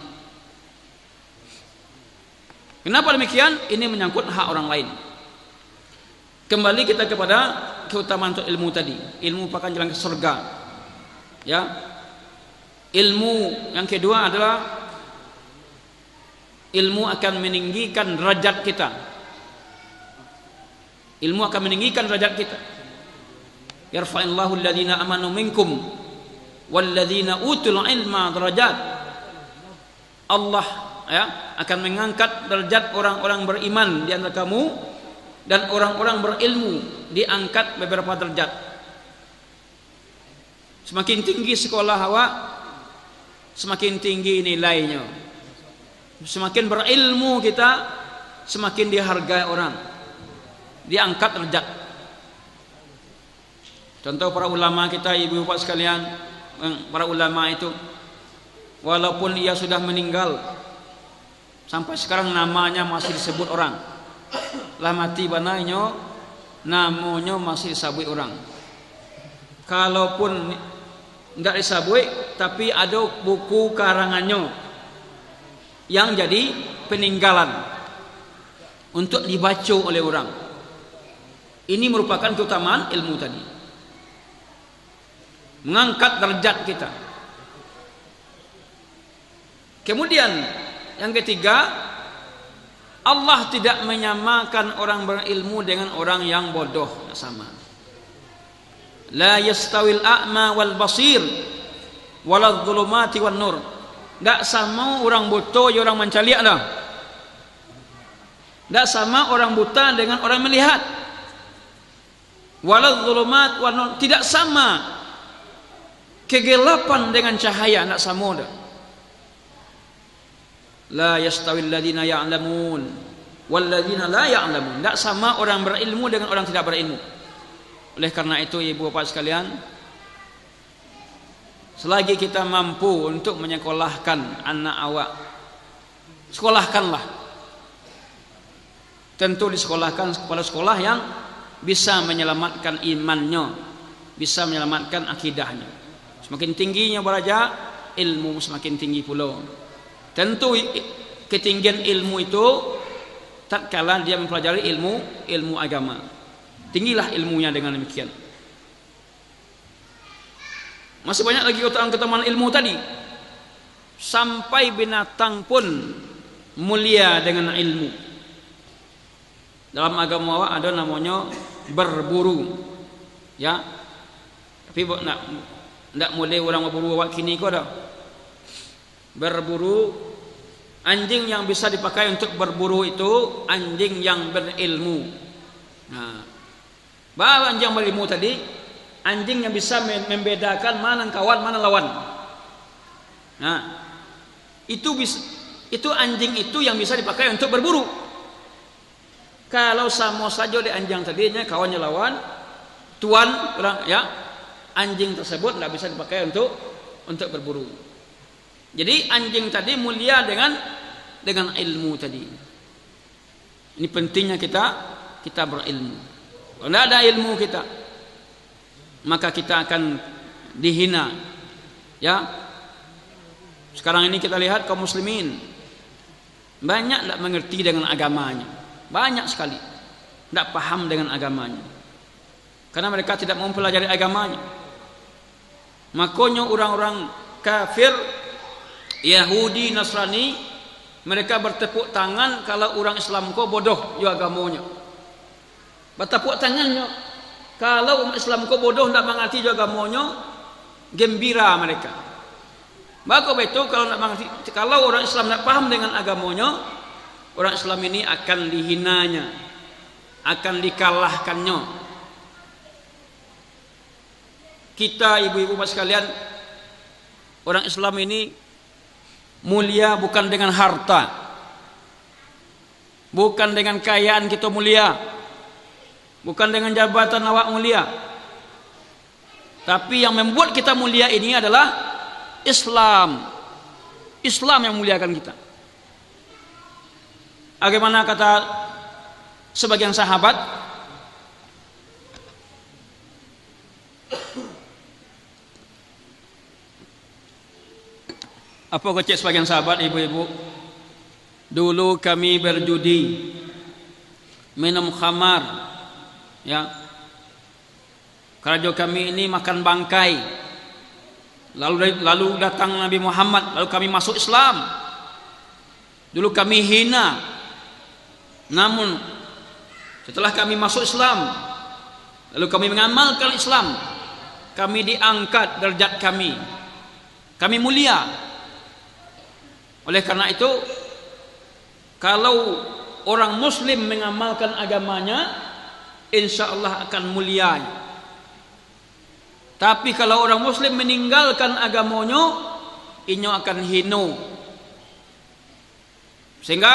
Kenapa demikian? Ini menyangkut hak orang lain. Kembali kita kepada keutamaan untuk ilmu tadi. Ilmu merupakan jalan ke surga. Ilmu yang kedua adalah ilmu akan meninggikan derajat kita. Ilmu akan meninggikan derajat kita. Yarfa'illahu alladhina amanu minkum walladzina utul ilma darajat. Allah akan mengangkat derajat orang-orang beriman di antara kamu, dan orang-orang berilmu diangkat beberapa derajat. Semakin tinggi sekolah awak, semakin tinggi nilainya. Semakin berilmu kita, semakin dihargai orang, diangkat derajat. Contoh para ulama kita, ibu bapak sekalian, para ulama itu walaupun ia sudah meninggal, sampai sekarang namanya masih disebut orang. Lah mati bananya, namanya masih disebut orang. Kalaupun tidak disebut, tapi ada buku karangannya yang jadi peninggalan untuk dibaca oleh orang. Ini merupakan keutamaan ilmu tadi, mengangkat derajat kita. Kemudian yang ketiga, Allah tidak menyamakan orang berilmu dengan orang yang bodoh, tidak sama. La yastawil a'ma wal basir walal dhulumati wan nur. Tak sama orang buta dengan orang mencaliak dah. Tak sama orang buta dengan orang melihat. Walal dhulumat wan nur, tidak sama kegelapan dengan cahaya, tak sama dah. La yastawil ladzina ya'lamun wal ladzina la ya'lamun. Tak sama orang berilmu dengan orang tidak berilmu. Oleh karena itu ibu bapak sekalian, selagi kita mampu untuk menyekolahkan anak awak, sekolahkanlah. tentu disekolahkan kepala sekolah yang bisa menyelamatkan imannya, bisa menyelamatkan akidahnya. Semakin tingginya belajar, ilmu semakin tinggi pula. Tentu ketinggian ilmu itu tatkala dia mempelajari ilmu agama, tinggilah ilmunya dengan demikian. Masih banyak lagi keutamaan ilmu tadi. Sampai binatang pun mulia dengan ilmu. Dalam agama ada namanya berburu, ya. Tapi tidak boleh orang berburu awak kini kau dah. Berburu, anjing yang bisa dipakai untuk berburu itu anjing yang berilmu. Nah, bahwa anjing berilmu tadi, anjing yang bisa membedakan mana kawan mana lawan. Nah, itu anjing itu yang bisa dipakai untuk berburu. Kalau sama saja di anjing tadinya kawannya lawan, tuan orang ya, anjing tersebut tidak bisa dipakai untuk berburu. Jadi anjing tadi mulia dengan ilmu tadi. Ini pentingnya kita berilmu. Kalau tidak ada ilmu kita, maka kita akan dihina. Ya. Sekarang ini kita lihat kaum muslimin banyak tidak mengerti dengan agamanya. Banyak sekali tidak paham dengan agamanya, karena mereka tidak mau mempelajari agamanya. Makanya orang-orang kafir, Yahudi, Nasrani, mereka bertepuk tangan kalau orang Islam kau bodoh yo agamanya. Bertepuk tangannya kalau umat Islam kau bodoh tidak mengerti jo agamanya, gembira mereka. Maka betul kalau orang Islam tidak paham dengan agamanya, orang Islam ini akan dihinanya, akan dikalahkannya. Kita ibu-ibu bapak sekalian, orang Islam ini mulia bukan dengan harta, bukan dengan kekayaan kita mulia, bukan dengan jabatan awak mulia. Tapi yang membuat kita mulia ini adalah Islam. Islam yang muliakan kita. Bagaimana kata sebagian sahabat, apa kecek sebagian sahabat ibu-ibu, dulu kami berjudi, minum khamar, ya, kerajaan kami ini makan bangkai, lalu datang Nabi Muhammad, lalu kami masuk Islam. Dulu kami hina, namun setelah kami masuk Islam, lalu kami mengamalkan Islam, kami diangkat derajat kami mulia. Oleh karena itu, kalau orang muslim mengamalkan agamanya, insya Allah akan mulia. Tapi kalau orang muslim meninggalkan agamanya, inyo akan hino. Sehingga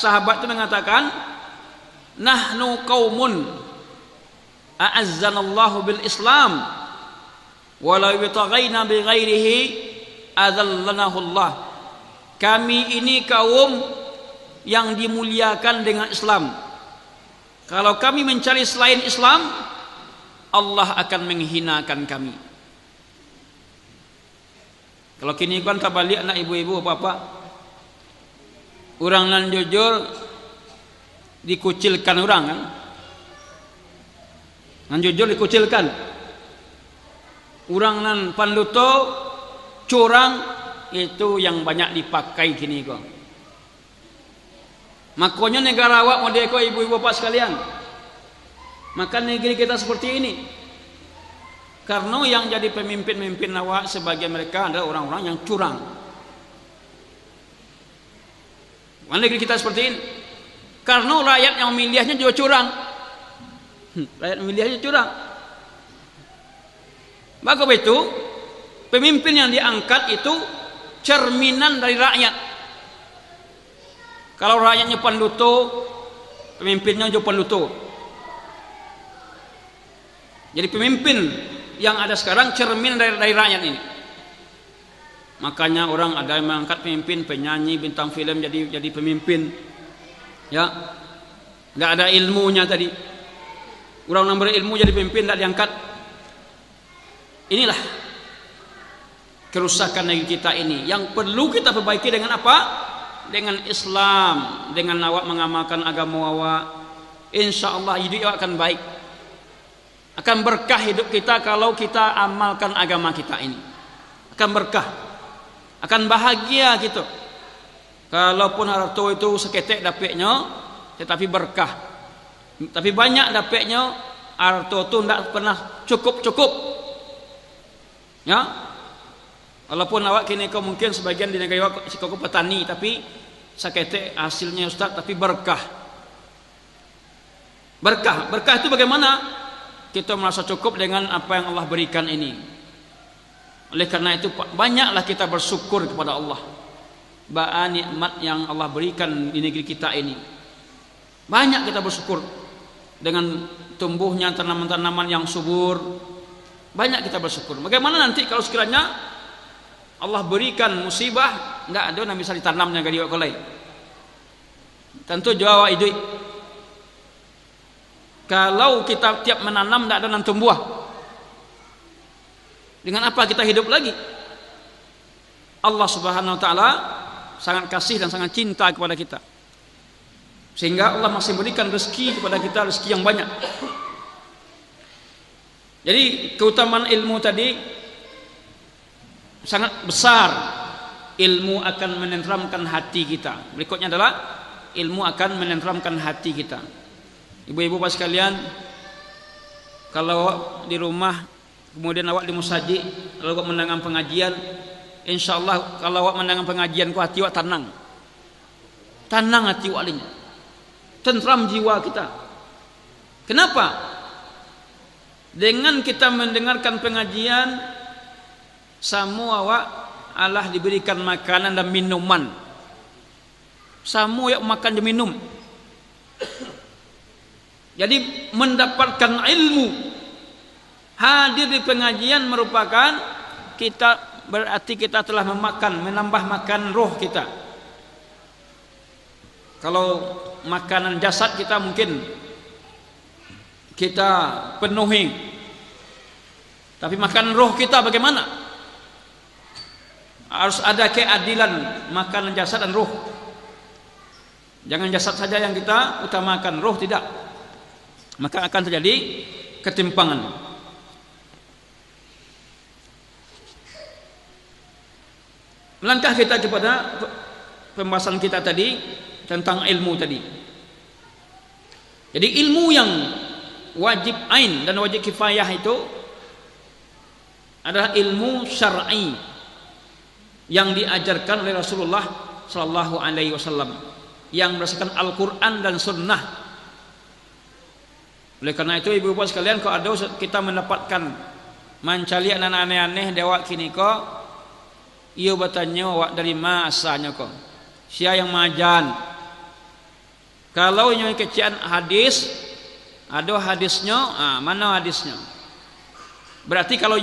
sahabat itu mengatakan, nahnu qaumun a'azzanallahu bil Islam walau bitaghaina bi ghairihi adzallanahullah. Allah. Kami ini kaum yang dimuliakan dengan Islam. Kalau kami mencari selain Islam, Allah akan menghinakan kami. Kalau kini kan terbalik anak ibu-ibu bapak, orang nan jujur dikucilkan orang kan, nan jujur dikucilkan, orang nan panduto curang itu yang banyak dipakai kini kok. Makanya negara awak model kok ibu-ibu bapak sekalian, maka negeri kita seperti ini karena yang jadi pemimpin-pemimpin awak sebagian mereka adalah orang-orang yang curang. Negeri kita seperti ini karena rakyat yang memilihnya juga curang. Rakyat memilihnya curang. Maka itu pemimpin yang diangkat itu cerminan dari rakyat. Kalau rakyatnya panduto, pemimpinnya juga panduto. Jadi pemimpin yang ada sekarang cermin dari rakyat ini. Makanya orang ada yang mengangkat pemimpin, penyanyi, bintang film jadi pemimpin. Ya. nggak ada ilmunya tadi. Orang yang berilmu jadi pemimpin tidak diangkat. Inilah kerusakan negeri kita ini yang perlu kita perbaiki dengan apa? Dengan Islam, dengan awak mengamalkan agama awak. Insya Allah hidup awak akan baik, akan berkah hidup kita kalau kita amalkan agama kita ini. Akan berkah, akan bahagia gitu. Kalaupun harta itu seketek dapatnya, tetapi berkah. Tapi banyak dapatnya, harta itu tidak pernah cukup. Ya, walaupun awak kini kau mungkin sebagian di negara awak si kau petani, tapi seketek hasilnya Ustaz, tapi berkah. Berkah itu bagaimana? Kita merasa cukup dengan apa yang Allah berikan ini. Oleh karena itu banyaklah kita bersyukur kepada Allah. Bahwa nikmat yang Allah berikan di negeri kita ini. Banyak kita bersyukur dengan tumbuhnya tanaman-tanaman yang subur. Banyak kita bersyukur. Bagaimana nanti kalau sekiranya Allah berikan musibah, enggak ada yang bisa ditanamnya gadi wakolai. Tentu Jawa itu. Kalau kita tiap menanam enggak ada yang tumbuh. Dengan apa kita hidup lagi? Allah Subhanahu wa taala sangat kasih dan sangat cinta kepada kita. Sehingga Allah masih berikan rezeki kepada kita, rezeki yang banyak. Jadi keutamaan ilmu tadi sangat besar. Ilmu akan menenteramkan hati kita. Berikutnya adalah ilmu akan menenteramkan hati kita. Ibu-ibu Bapak sekalian, kalau di rumah kemudian awak di musajid, lalu awak mendengar pengajian, insyaallah kalau awak mendengar pengajian ku hati awak tenang. Tenang hati awak ini. Tentram jiwa kita. Kenapa? Dengan kita mendengarkan pengajian, semua awak Allah diberikan makanan dan minuman. Semua yang makan dan minum. Jadi mendapatkan ilmu, hadir di pengajian merupakan kita, berarti kita telah menambah makan roh kita. Kalau makanan jasad kita mungkin kita penuhi, tapi makan roh kita bagaimana? Harus ada keadilan makanan jasad dan roh. Jangan jasad saja yang kita utamakan, roh tidak. Maka akan terjadi ketimpangan. Melangkah kita kepada pembahasan kita tadi tentang ilmu tadi. Jadi ilmu yang wajib ain dan wajib kifayah itu adalah ilmu syar'i yang diajarkan oleh Rasulullah sallallahu alaihi wasallam yang berdasarkan Al-Qur'an dan Sunnah. Oleh karena itu ibu-ibu sekalian, kalau ada kita mendapatkan mencari anak aneh-aneh dewak kini kok, ia bertanya awak dari mana asalnya kok? Siapa yang majan? Kalau yang kecian hadis, ada hadisnya, mana hadisnya? Berarti kalau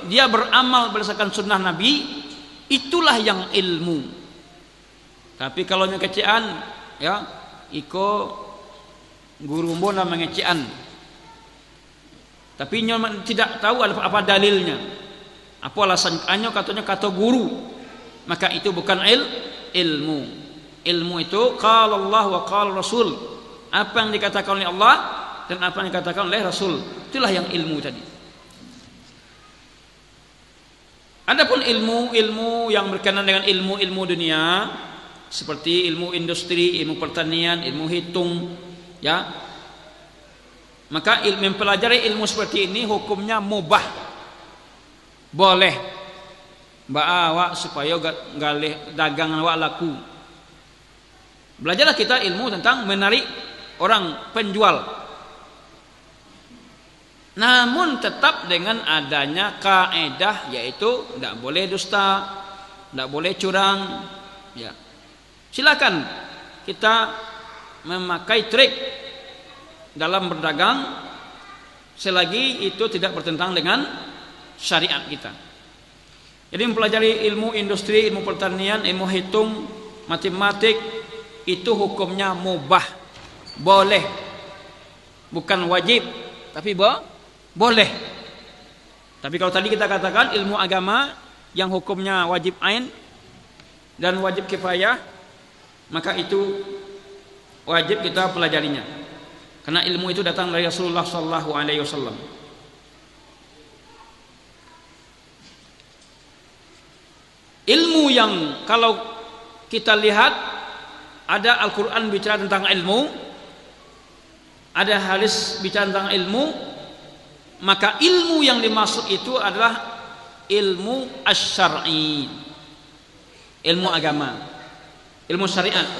dia beramal berdasarkan sunnah Nabi, itulah yang ilmu. Tapi kalau yang kecian, ya, iko guru mbona mengecian, tapi nyoman tidak tahu apa dalilnya, apa alasannya, katanya kata guru, maka itu bukan ilmu. Ilmu itu qala Allah wa qala Rasul, apa yang dikatakan oleh Allah dan apa yang dikatakan oleh Rasul, itulah yang ilmu tadi. Adapun ilmu yang berkenaan dengan ilmu dunia seperti ilmu industri, ilmu pertanian, ilmu hitung, ya, maka mempelajari ilmu seperti ini hukumnya mubah, boleh bawa supaya galih dagangan awak laku. Belajarlah kita ilmu tentang menarik orang penjual, namun tetap dengan adanya kaedah, yaitu tidak boleh dusta, tidak boleh curang, ya. Silakan kita memakai trik dalam berdagang selagi itu tidak bertentangan dengan syariat kita. Jadi mempelajari ilmu industri, ilmu pertanian, ilmu hitung, matematik, itu hukumnya mubah, boleh, bukan wajib, tapi boleh. Tapi kalau tadi kita katakan ilmu agama yang hukumnya wajib ain dan wajib kifayah, maka itu wajib kita pelajarinya. Karena ilmu itu datang dari Rasulullah sallallahu alaihi wasallam. Ilmu yang kalau kita lihat ada Al-Qur'an bicara tentang ilmu, ada hadis bicara tentang ilmu, maka ilmu yang dimaksud itu adalah ilmu asy-syar'i, ilmu agama, ilmu syariat.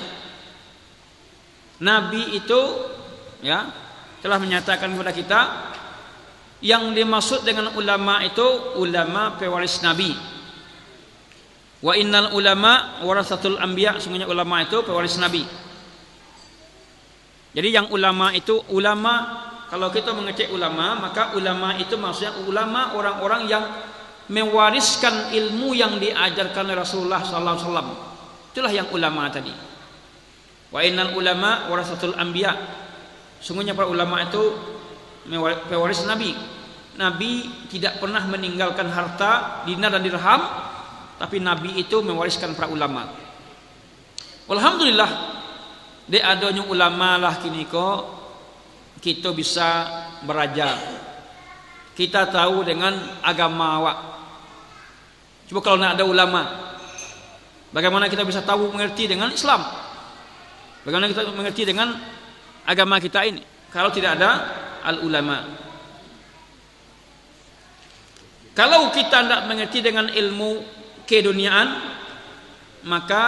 Nabi itu ya telah menyatakan kepada kita yang dimaksud dengan ulama itu ulama pewaris Nabi. Wa innal ulama warasatul anbiya, sungguhnya ulama itu pewaris Nabi. Jadi yang ulama itu ulama, kalau kita mengecek ulama, maka ulama itu maksudnya ulama orang-orang yang mewariskan ilmu yang diajarkan oleh Rasulullah sallallahu alaihi wasallam. Itulah yang ulama tadi. Wa innal ulama warasatul anbiya. Sungguhnya para ulama itu pewaris Nabi. Nabi tidak pernah meninggalkan harta dinar dan dirham, tapi Nabi itu mewariskan para ulama. Alhamdulillah, de adanya ulama lah kini kok kita bisa belajar. Kita tahu dengan agama awak. Coba kalau tidak ada ulama, bagaimana kita bisa tahu mengerti dengan Islam? Bagaimana kita mengerti dengan agama kita ini kalau tidak ada al-ulama? Kalau kita tidak mengerti dengan ilmu keduniaan, maka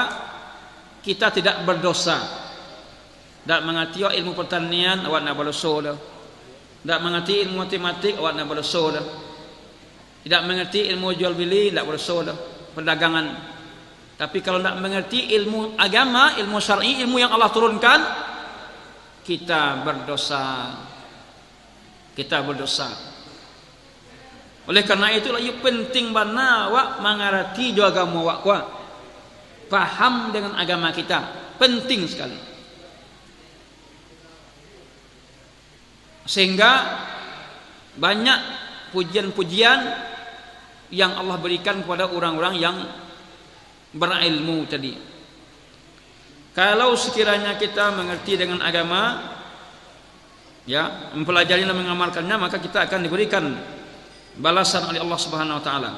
kita tidak berdosa. Tak mengerti ilmu pertanian, awak nak berdosa dah. Tak mengerti ilmu matematik, awak nak berdosa dah. Tidak mengerti ilmu jual beli, tak berdosa dah. Perdagangan. Tapi kalau tak mengerti ilmu agama, ilmu syar'i, ilmu yang Allah turunkan, kita berdosa. Kita berdosa. Oleh karena itulah ia penting bana awak mengerti jo agama awak kuat. Paham dengan agama kita, penting sekali. Sehingga banyak pujian-pujian yang Allah berikan kepada orang-orang yang berilmu tadi. Kalau sekiranya kita mengerti dengan agama, ya, mempelajari dan mengamalkannya, maka kita akan diberikan balasan oleh Allah Subhanahu wa taala.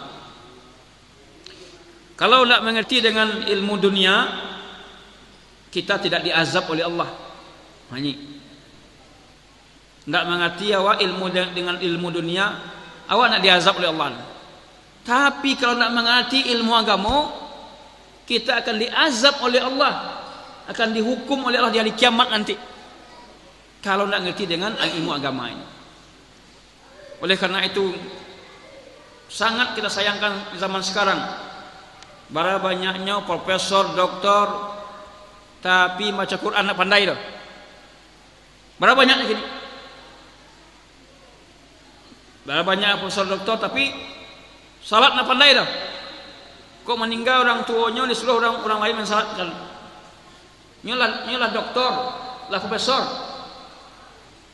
Kalau tidak mengerti dengan ilmu dunia, kita tidak diazab oleh Allah. Hanya tidak mengerti awak ilmu dengan ilmu dunia, awak nak diazab oleh Allah. Tapi kalau tidak mengerti ilmu agama, kita akan diazab oleh Allah, akan dihukum oleh Allah di hari kiamat nanti. Kalau tidak mengerti dengan ilmu agama ini. Oleh karena itu sangat kita sayangkan di zaman sekarang, bara banyaknya profesor, doktor, tapi baca Quran nak pandai dah. Berapa banyak gini? Berapa banyak profesor doktor tapi salat nak pandai dah. Kok meninggal orang tuanya disuruh orang lain mensalatkan. Nyolah doktor, lah profesor.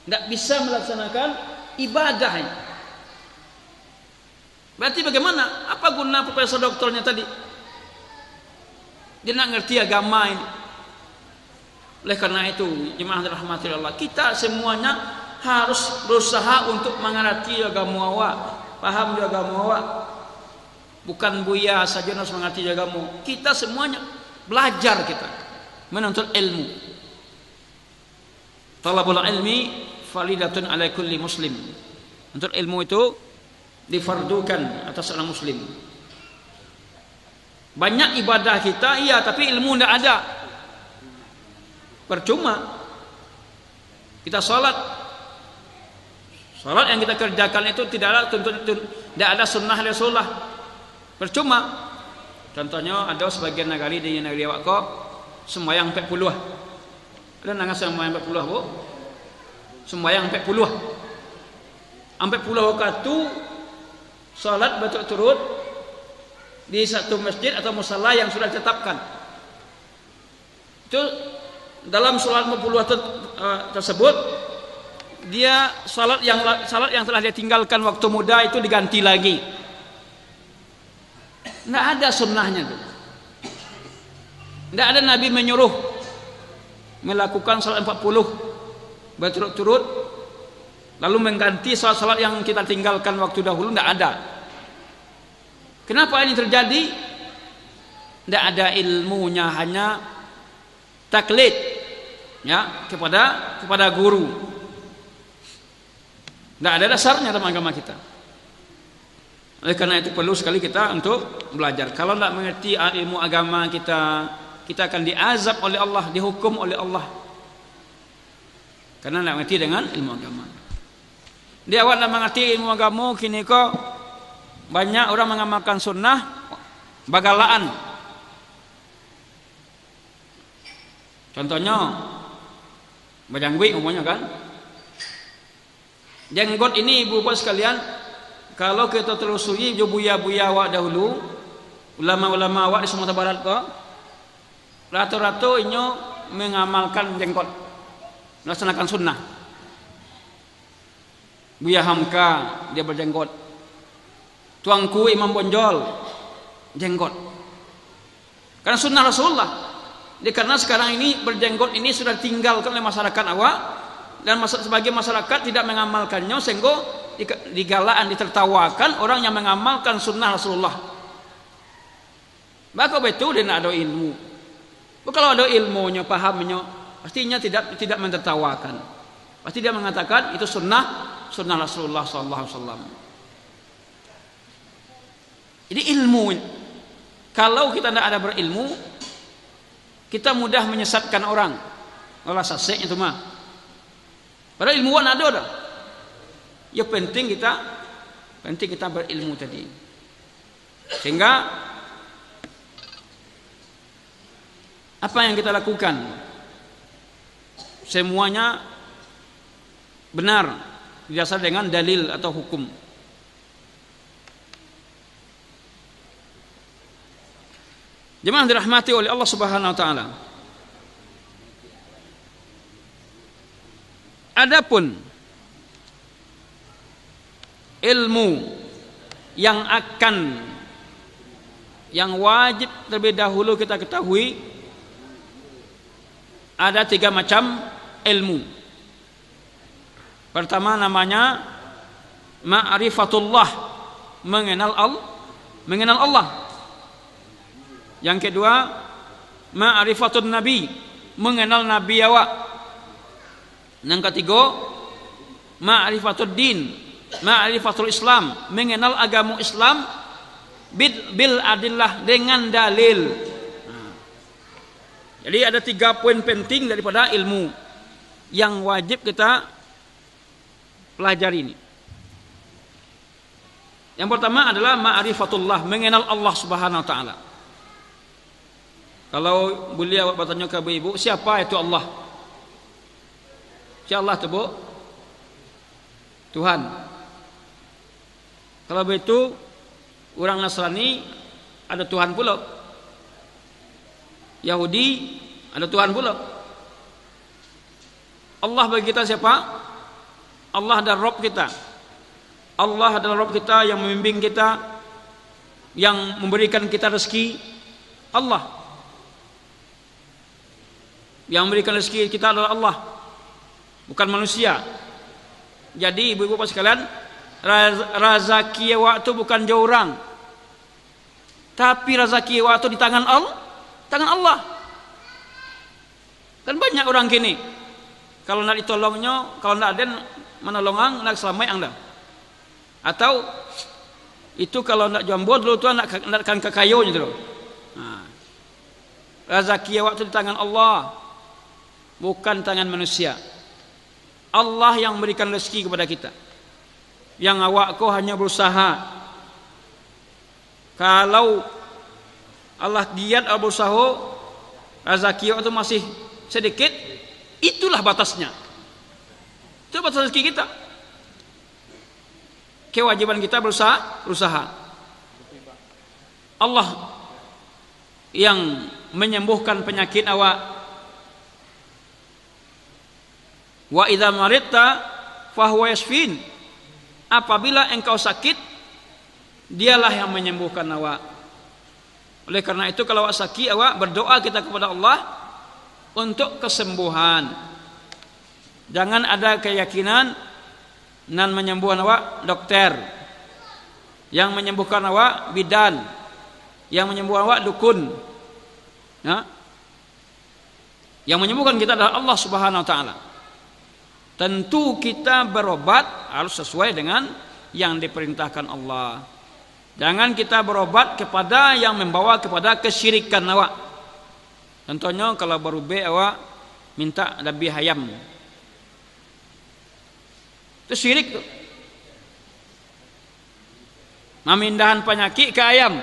Tidak bisa melaksanakan ibadah ini. Berarti bagaimana? Apa guna profesor doktornya tadi? Dia nak ngerti agama ini. Oleh karena itu, jemaah dirahmati Allah, kita semuanya harus berusaha untuk mengerti agama awak, paham agama awak. Bukan buya saja harus mengerti agama. Kita semuanya belajar, kita menuntut ilmu. Talabul ilmi faridatun ala kulli muslim. Untuk ilmu itu difardukan atas seorang muslim. Banyak ibadah kita, iya, tapi ilmu tidak ada. Percuma. Kita salat yang kita kerjakan itu tidak ada sunnah Rasulullah. Percuma. Contohnya ada sebagian negeri di negeri awak kok sembahyang 40. Ada nang sembahyang 40 bu? Sembahyang 40. 40 waktu salat berturut-turut di satu masjid atau musalla yang sudah ditetapkan. Itu dalam salat 40 tersebut dia salat yang telah dia tinggalkan waktu muda itu diganti lagi. Nggak ada sunnahnya tuh. Nggak ada Nabi menyuruh melakukan salat 40 berturut-turut lalu mengganti salat-salat yang kita tinggalkan waktu dahulu. Nggak ada. Kenapa ini terjadi? Nggak ada ilmunya, hanya taklid ya kepada guru. Nggak ada dasarnya dalam agama kita. Oleh karena itu perlu sekali kita untuk belajar. Kalau tidak mengerti ilmu agama kita akan diazab oleh Allah, dihukum oleh Allah. Karena tidak mengerti dengan ilmu agama. Dia awak tidak mengerti ilmu agama, kini kok banyak orang mengamalkan sunnah bagalaan. Contohnya bajangguik umumnya kan. Jenggot ini ibu bapak sekalian, kalau kita telusuri buya-buya awak dahulu, ulama-ulama awak di Sumatera Barat kok, rata-rata inyo mengamalkan jenggot, melaksanakan sunnah. Buya Hamka dia berjenggot, tuangku Imam Bonjol jenggot, karena sunnah Rasulullah. Karena sekarang ini berjenggot ini sudah tinggalkan oleh masyarakat awak, dan sebagai masyarakat tidak mengamalkannya, sehingga digalaan, ditertawakan orang yang mengamalkan sunnah Rasulullah. Maka betul dia nak ada ilmu. Kalau ada ilmunya, pahamnya, pastinya tidak mentertawakan. Pasti dia mengatakan itu sunnah Rasulullah sallallahu alaihi wasallam. Jadi ilmu, kalau kita tidak ada berilmu, kita mudah menyesatkan orang. Olah sasek itu mah. Padahal ilmuwan ada dah. Ya penting kita berilmu tadi. Sehingga apa yang kita lakukan semuanya benar, didasar dengan dalil atau hukum. Jemaah dirahmati oleh Allah Subhanahu wa taala. Adapun ilmu yang wajib terlebih dahulu kita ketahui, ada 3 macam ilmu. Pertama namanya ma'rifatullah, mengenal Allah. Yang kedua ma'rifatun nabi, mengenal nabi awak. Yang ketiga ma'rifatud din, ma'rifatul Islam, mengenal agama Islam bil adillah, dengan dalil. Jadi ada 3 poin penting daripada ilmu yang wajib kita pelajari ini. Yang pertama adalah ma'rifatullah, mengenal Allah Subhanahu wa taala. Kalau beliau bertanya ke ibu, siapa itu Allah? Siapa Allah itu, Bu? Tuhan. Kalau begitu orang Nasrani ada Tuhan pula, Yahudi ada Tuhan pula. Allah bagi kita siapa? Allah adalah Rabb kita. Allah adalah Rabb kita yang membimbing kita, yang memberikan kita rezeki. Allah yang memberikan rezeki kita adalah Allah, bukan manusia. Jadi ibu-ibu bapak sekalian, rezeki waktu bukan jauh orang, tapi rezeki waktu di tangan Allah. Kan banyak orang kini, kalau nak ditolongnya, kalau nak ada menolongang, nak selamai anda. Atau itu kalau nak jambon dulu tuan nak kan kekayunya dulu. Rezeki waktu di tangan Allah, bukan tangan manusia. Allah yang memberikan rezeki kepada kita. Yang awak kau hanya berusaha. Kalau Allah giat berusaha, rezeki awak itu masih sedikit, itulah batasnya. Itu batas rezeki kita. Kewajiban kita berusaha. Allah yang menyembuhkan penyakit awak, Wa idza maridta fahuwa yashfin. Apabila engkau sakit, dialah yang menyembuhkan awak. Oleh karena itu kalau awak sakit, awak berdoa kita kepada Allah untuk kesembuhan. Jangan ada keyakinan nan menyembuhkan awak dokter, yang menyembuhkan awak bidan, yang menyembuhkan awak dukun. Ya? Yang menyembuhkan kita adalah Allah Subhanahu wa taala. Tentu kita berobat harus sesuai dengan yang diperintahkan Allah. Jangan kita berobat kepada yang membawa kepada kesyirikan awak. Contohnya kalau baru awak minta lebih ayam, itu syirik tuh. Memindahan penyakit ke ayam.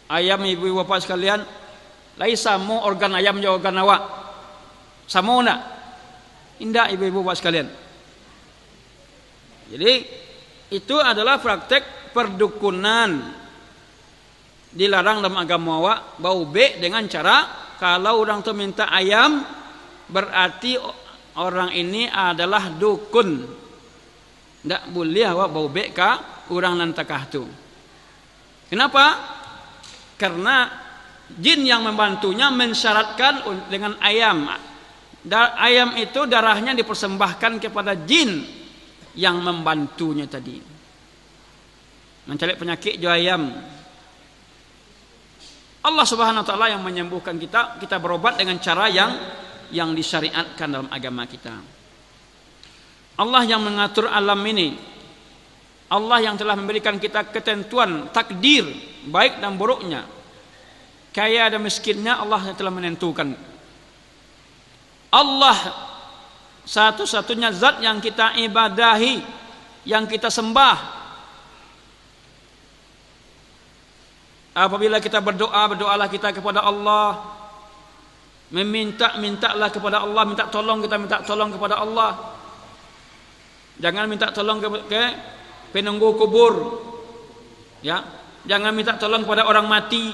Ayam ibu bapak sekalian, lai samo organ ayam je organ awak. Samo nak? Indah ibu bapak sekalian. Jadi itu adalah praktek perdukunan, dilarang dalam agama awak. Bau be dengan cara kalau orang tu minta ayam berarti orang ini adalah dukun. Tak boleh awak bau be ka orang nantakah tu. Kenapa? Karena jin yang membantunya mensyaratkan dengan ayam. Ayam itu darahnya dipersembahkan kepada jin yang membantunya tadi. Mencari penyakit jo ayam. Allah Subhanahu wa taala yang menyembuhkan kita, kita berobat dengan cara yang disyariatkan dalam agama kita. Allah yang mengatur alam ini. Allah yang telah memberikan kita ketentuan takdir baik dan buruknya. Kaya dan miskinnya Allah yang telah menentukan. Allah satu-satunya zat yang kita ibadahi, yang kita sembah. Apabila kita berdoa, berdoalah kita kepada Allah. Mintalah kepada Allah, minta tolong, kita minta tolong kepada Allah. Jangan minta tolong ke penunggu kubur. Ya, jangan minta tolong kepada orang mati.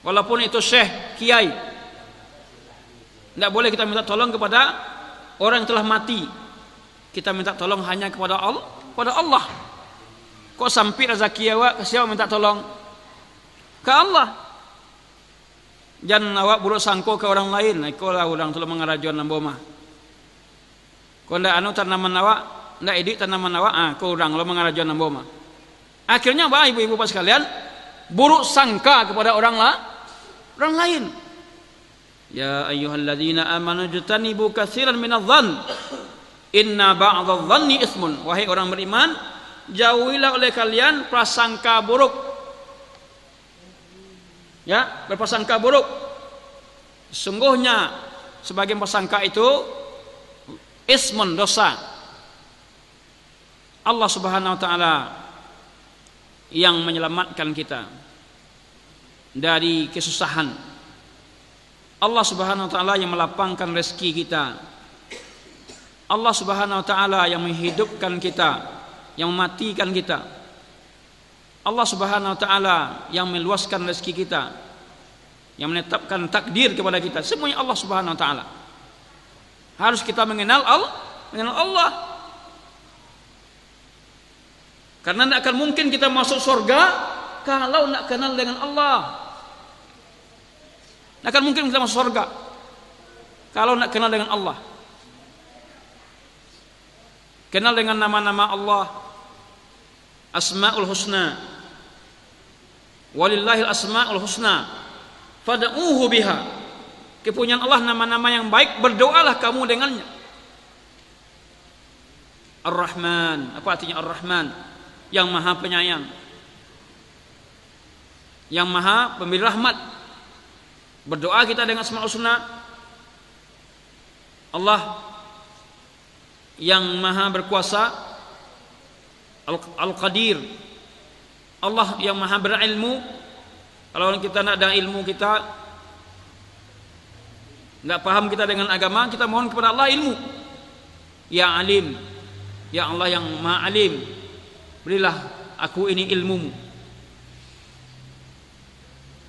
Walaupun itu syekh, kiai. Tidak boleh kita minta tolong kepada orang yang telah mati. Kita minta tolong hanya kepada Allah. Kok sampai rezeki awak, ke siapa minta tolong? Ke Allah. Jangan awak buruk sangko ke orang lain. Ikolah orang telah mengarajuan namboma. Kau ndak anu tanaman awak, ndak edik tanaman awak, kau orang lo mengarajuan namboma. Akhirnya apa ibu-ibu pas sekalian? Buruk sangka kepada orang lain. Ya ayyuhalladzina amanu jtanibu katsiran minadh-dhann inna ba'dadh-dhanni itsmun. Wahai orang beriman, jauhilah oleh kalian prasangka buruk. Ya, berprasangka buruk. Sungguhnya sebagian prasangka itu ismun, dosa. Allah Subhanahu wa taala yang menyelamatkan kita dari kesusahan. Allah Subhanahu wa taala yang melapangkan rezeki kita. Allah Subhanahu wa taala yang menghidupkan kita, yang mematikan kita. Allah Subhanahu wa taala yang meluaskan rezeki kita, yang menetapkan takdir kepada kita. Semuanya Allah Subhanahu wa taala. Harus kita mengenal Allah. Karena tidak akan mungkin kita masuk surga kalau tidak kenal dengan Allah. Tidak akan mungkin kita masuk surga kalau tidak kenal dengan Allah. Kenal dengan nama-nama Allah, Asmaul Husna. Walillahil Asmaul Husna fad'uuhu biha. Kepunyaan Allah nama-nama yang baik, berdoalah kamu dengannya. Ar-Rahman, apa artinya Ar-Rahman? Yang Maha Penyayang, yang Maha Pemberi Rahmat. Berdoa kita dengan Asmaul Husna. Allah yang Maha Berkuasa, Al-Qadir. Allah yang Maha Berilmu. Kalau kita tidak ada ilmu, kita tidak paham kita dengan agama, kita mohon kepada Allah ilmu. Ya Alim, ya Allah yang Maha Alim, berilah aku ini ilmumu.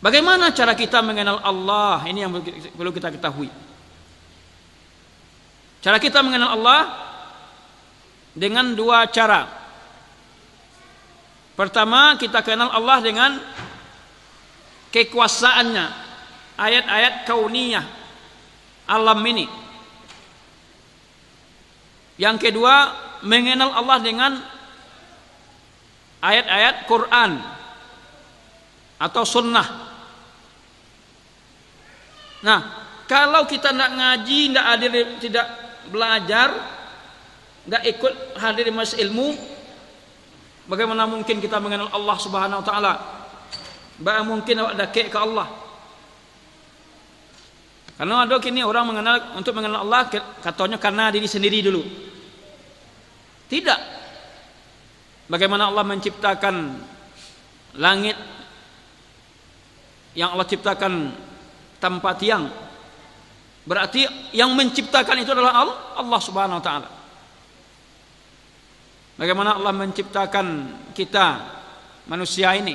Bagaimana cara kita mengenal Allah? Ini yang perlu kita ketahui. Cara kita mengenal Allah dengan dua cara. Pertama, kita kenal Allah dengan kekuasaannya, ayat-ayat kauniyah alam ini. Yang kedua, mengenal Allah dengan ayat-ayat Quran atau sunnah. Nah, kalau kita tidak ngaji, tidak hadir, tidak belajar, tidak ikut hadir di majelis ilmu, bagaimana mungkin kita mengenal Allah Subhanahu wa taala? Bagaimana mungkin awak dakik ke Allah? Karena ada kini orang untuk mengenal Allah katanya karena diri sendiri dulu. Tidak. Bagaimana Allah menciptakan langit yang Allah ciptakan tanpa tiang? Berarti yang menciptakan itu adalah Allah Subhanahu wa taala. Bagaimana Allah menciptakan kita manusia ini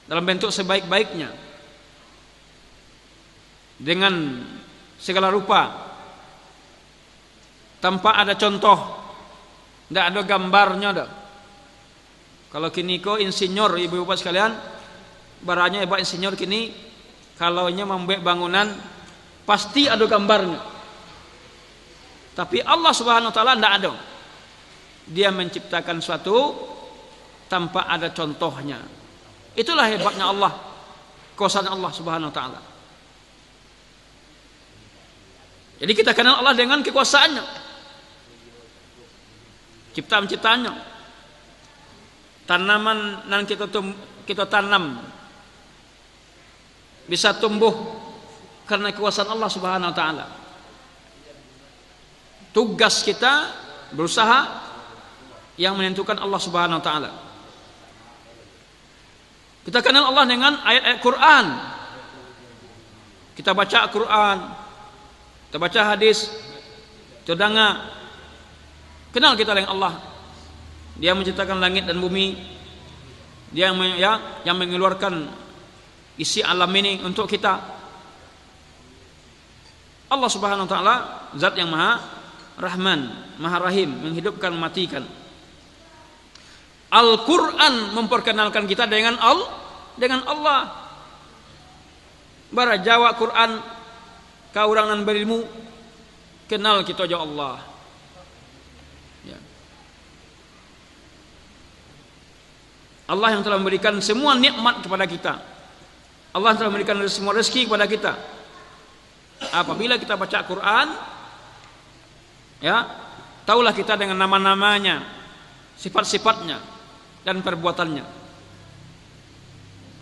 dalam bentuk sebaik-baiknya, dengan segala rupa, tanpa ada contoh, tidak ada gambarnya dah. Kalau kini ko insinyur, ibu-ibu sekalian, baranya hebat insinyur kini, kalau nya membuat bangunan pasti ada gambarnya. Tapi Allah Subhanahu wa taala tidak ada. Dia menciptakan suatu tanpa ada contohnya. Itulah hebatnya Allah, kuasa Allah Subhanahu wa taala. Jadi kita kenal Allah dengan kekuasaannya, ciptaan-ciptaannya. Tanaman yang kita tanam bisa tumbuh karena kekuasaan Allah Subhanahu wa taala. Tugas kita berusaha, yang menentukan Allah Subhanahu wa taala. Kita kenal Allah dengan ayat-ayat Quran. Kita baca Quran, kita baca hadis, kita dengar. Kenal kita dengan Allah. Dia menciptakan langit dan bumi. Dia yang mengeluarkan isi alam ini untuk kita. Allah Subhanahu wa taala zat yang Maha Rahman, Maha Rahim, menghidupkan, mematikan. Al-Quran memperkenalkan kita dengan Allah. Bara Jawa Quran, kau orang nan berilmu, kenal kita aja Allah. Ya. Allah yang telah memberikan semua nikmat kepada kita. Allah yang telah memberikan semua rezeki kepada kita. Apabila kita baca Quran, ya, taulah kita dengan nama-namanya, sifat-sifatnya, dan perbuatannya.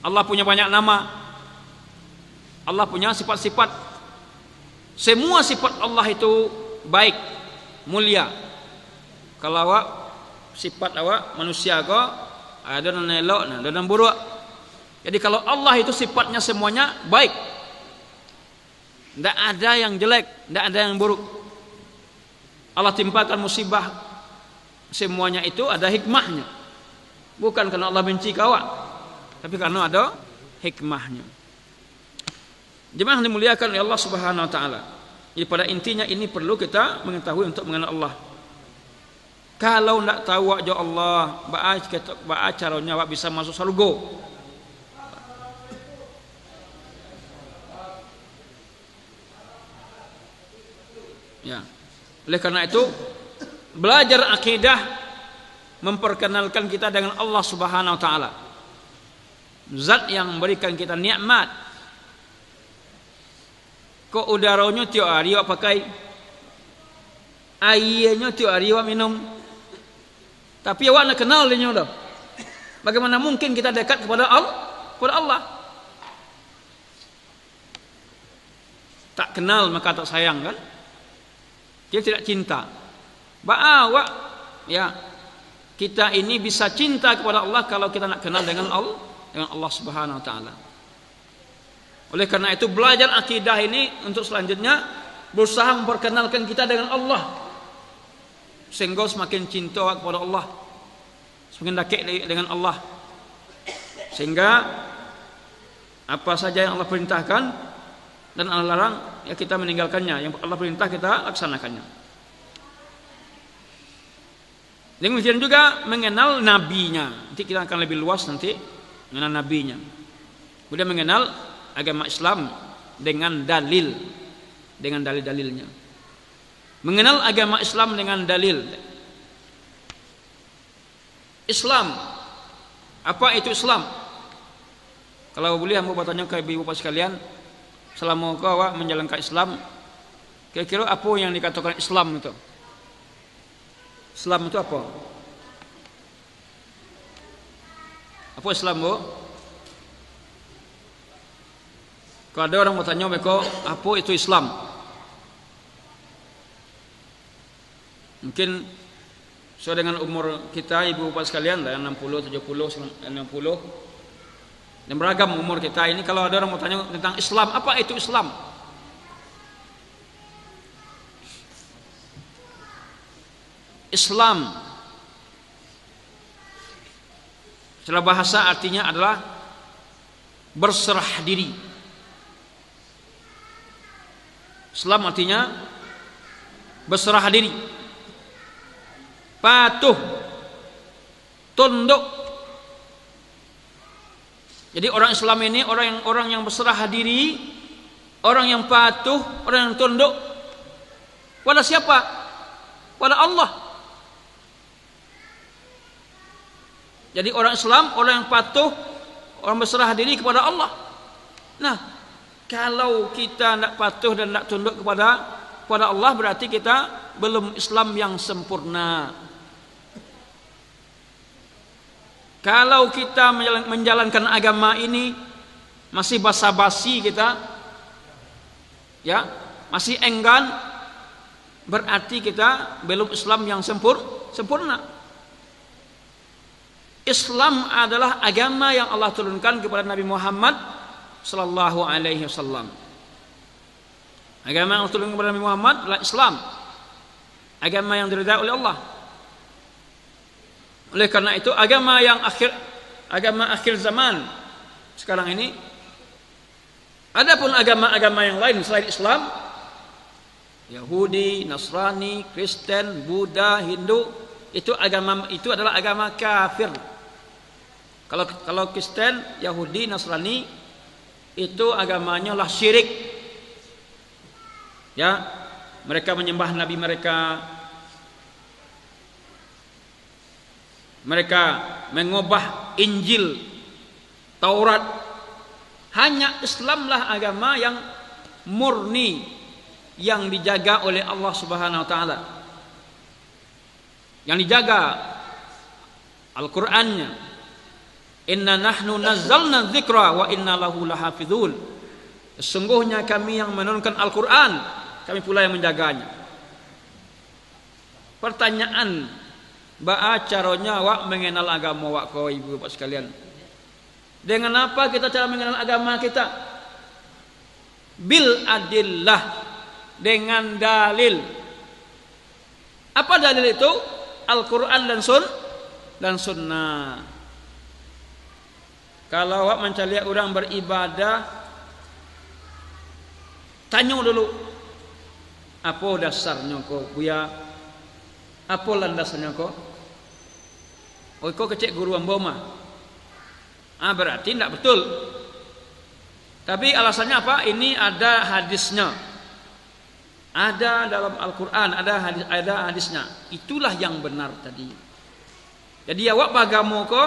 Allah punya banyak nama. Allah punya sifat-sifat. Semua sifat Allah itu baik, mulia. Kalau awak sifat awak manusia kok ada yang elok, ada yang buruk. Jadi kalau Allah itu sifatnya semuanya baik, tidak ada yang jelek, tidak ada yang buruk. Allah timpakan musibah, semuanya itu ada hikmahnya. Bukan karena Allah benci kawak, tapi karena ada hikmahnya. Jemaah yang dimuliakan oleh Allah Subhanahu wa taala. Jadi pada intinya ini perlu kita mengetahui untuk mengenal Allah. Kalau tidak tahu aja Allah, baca caranya awak bisa masuk surga. Ya. Oleh karena itu, belajar akidah memperkenalkan kita dengan Allah Subhanahu wa taala. Zat yang memberikan kita nikmat. Kok udaranya tiap hari awak pakai, airnya tiap hari awak minum, tapi awak nak kenal dia dah. Bagaimana mungkin kita dekat kepada Allah? Tak kenal maka tak sayang kan? Dia tidak cinta. Awak, ya, kita ini bisa cinta kepada Allah kalau kita nak kenal dengan Allah Subhanahu wa taala. Oleh karena itu belajar akidah ini untuk selanjutnya berusaha memperkenalkan kita dengan Allah, sehingga semakin cinta kepada Allah, semakin dekat dengan Allah, sehingga apa saja yang Allah perintahkan dan Allah larang ya kita meninggalkannya, yang Allah perintah kita laksanakannya. Demikian juga mengenal nabinya. Nanti kita akan lebih luas nanti mengenal nabinya. Kemudian mengenal agama Islam dengan dalil-dalilnya. Mengenal agama Islam dengan dalil. Islam, apa itu Islam? Kalau boleh hamba bertanya ke ibu bapak sekalian, selama kau menjalankan Islam, kira-kira apa yang dikatakan Islam itu? Islam itu apa? Apa Islam, Bu? Kalau ada orang bertanya mereka, apa itu Islam? Mungkin sesuai dengan umur kita, ibu bapak sekalian, yang 60, 70, 60, dan beragam umur kita ini. Kalau ada orang mau tanya tentang Islam, apa itu Islam? Islam secara bahasa artinya adalah berserah diri. Islam artinya berserah diri, patuh, tunduk. Jadi orang Islam ini orang yang berserah diri, orang yang patuh, orang yang tunduk. Pada siapa? Pada Allah. Jadi orang Islam, orang yang patuh, orang berserah diri kepada Allah. Nah, kalau kita tidak patuh dan tidak tunduk kepada Allah, berarti kita belum Islam yang sempurna. Kalau kita menjalankan agama ini masih basa-basi kita, ya, masih enggan, berarti kita belum Islam yang sempurna. Islam adalah agama yang Allah turunkan kepada Nabi Muhammad sallallahu alaihi wasallam. Agama yang Allah turunkan kepada Nabi Muhammad adalah Islam, agama yang diridai oleh Allah. Oleh karena itu agama akhir zaman sekarang ini, adapun agama-agama yang lain selain Islam, Yahudi, Nasrani, Kristen, Buddha, Hindu, itu adalah agama kafir. Kalau Kristen, Yahudi, Nasrani, itu agamanya lah syirik. Ya, mereka menyembah nabi mereka mengubah Injil, Taurat. Hanya Islamlah agama yang murni, yang dijaga oleh Allah Subhanahu wa taala. Yang dijaga Al-Qur'annya. Inna nahnu nazzalna dzikra wa inna lahu lahafizun. Sesungguhnya kami yang menurunkan Al-Qur'an, kami pula yang menjaganya. Pertanyaan, ba'a caranya wak mengenal agama wak kau ibu bapak sekalian. Dengan apa kita cara mengenal agama kita? Bil adillah, dengan dalil. Apa dalil itu? Al-Quran dan sunnah. Kalau wak mencari orang beribadah, tanya dulu, apa dasarnya kau buya? Apa landasannya kau? Oh, kau kecek guru amboma. Berarti tidak betul. Tapi alasannya apa? Ini ada hadisnya. Ada dalam Al-Quran, ada hadisnya. Itulah yang benar tadi. Jadi awak bagamu kau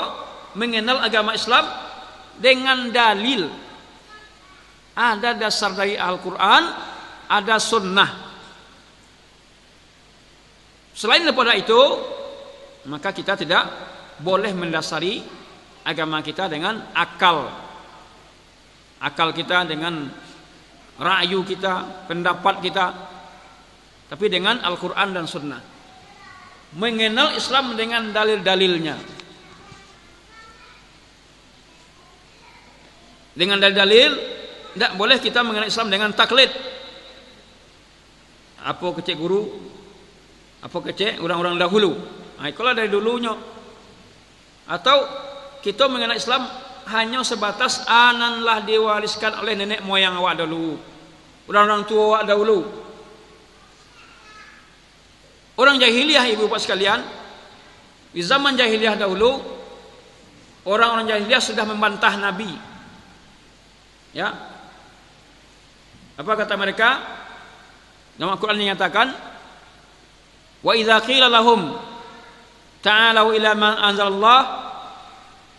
mengenal agama Islam dengan dalil. Ada dasar dari Al-Quran, ada sunnah. Selain daripada itu, maka kita tidak boleh mendasari agama kita dengan akal kita, dengan ra'yu kita, pendapat kita, tapi dengan Al-Quran dan Sunnah. Mengenal Islam dengan dalil-dalilnya. Dengan dalil-dalil, tidak boleh kita mengenal Islam dengan taklid. Apa kecek guru, apa kecek orang-orang dahulu. Itulah dari dulunya. Atau kita mengenal Islam hanya sebatas ananlah diwariskan oleh nenek moyang awak dulu. orang-orang tua awak dahulu. Orang jahiliyah ibu bapak sekalian, di zaman jahiliyah dahulu, orang-orang jahiliyah sudah membantah Nabi. Ya. Apa kata mereka? Dalam Al-Quran dinyatakan, wa idza qila lahum ta'alu ila ma anzalallah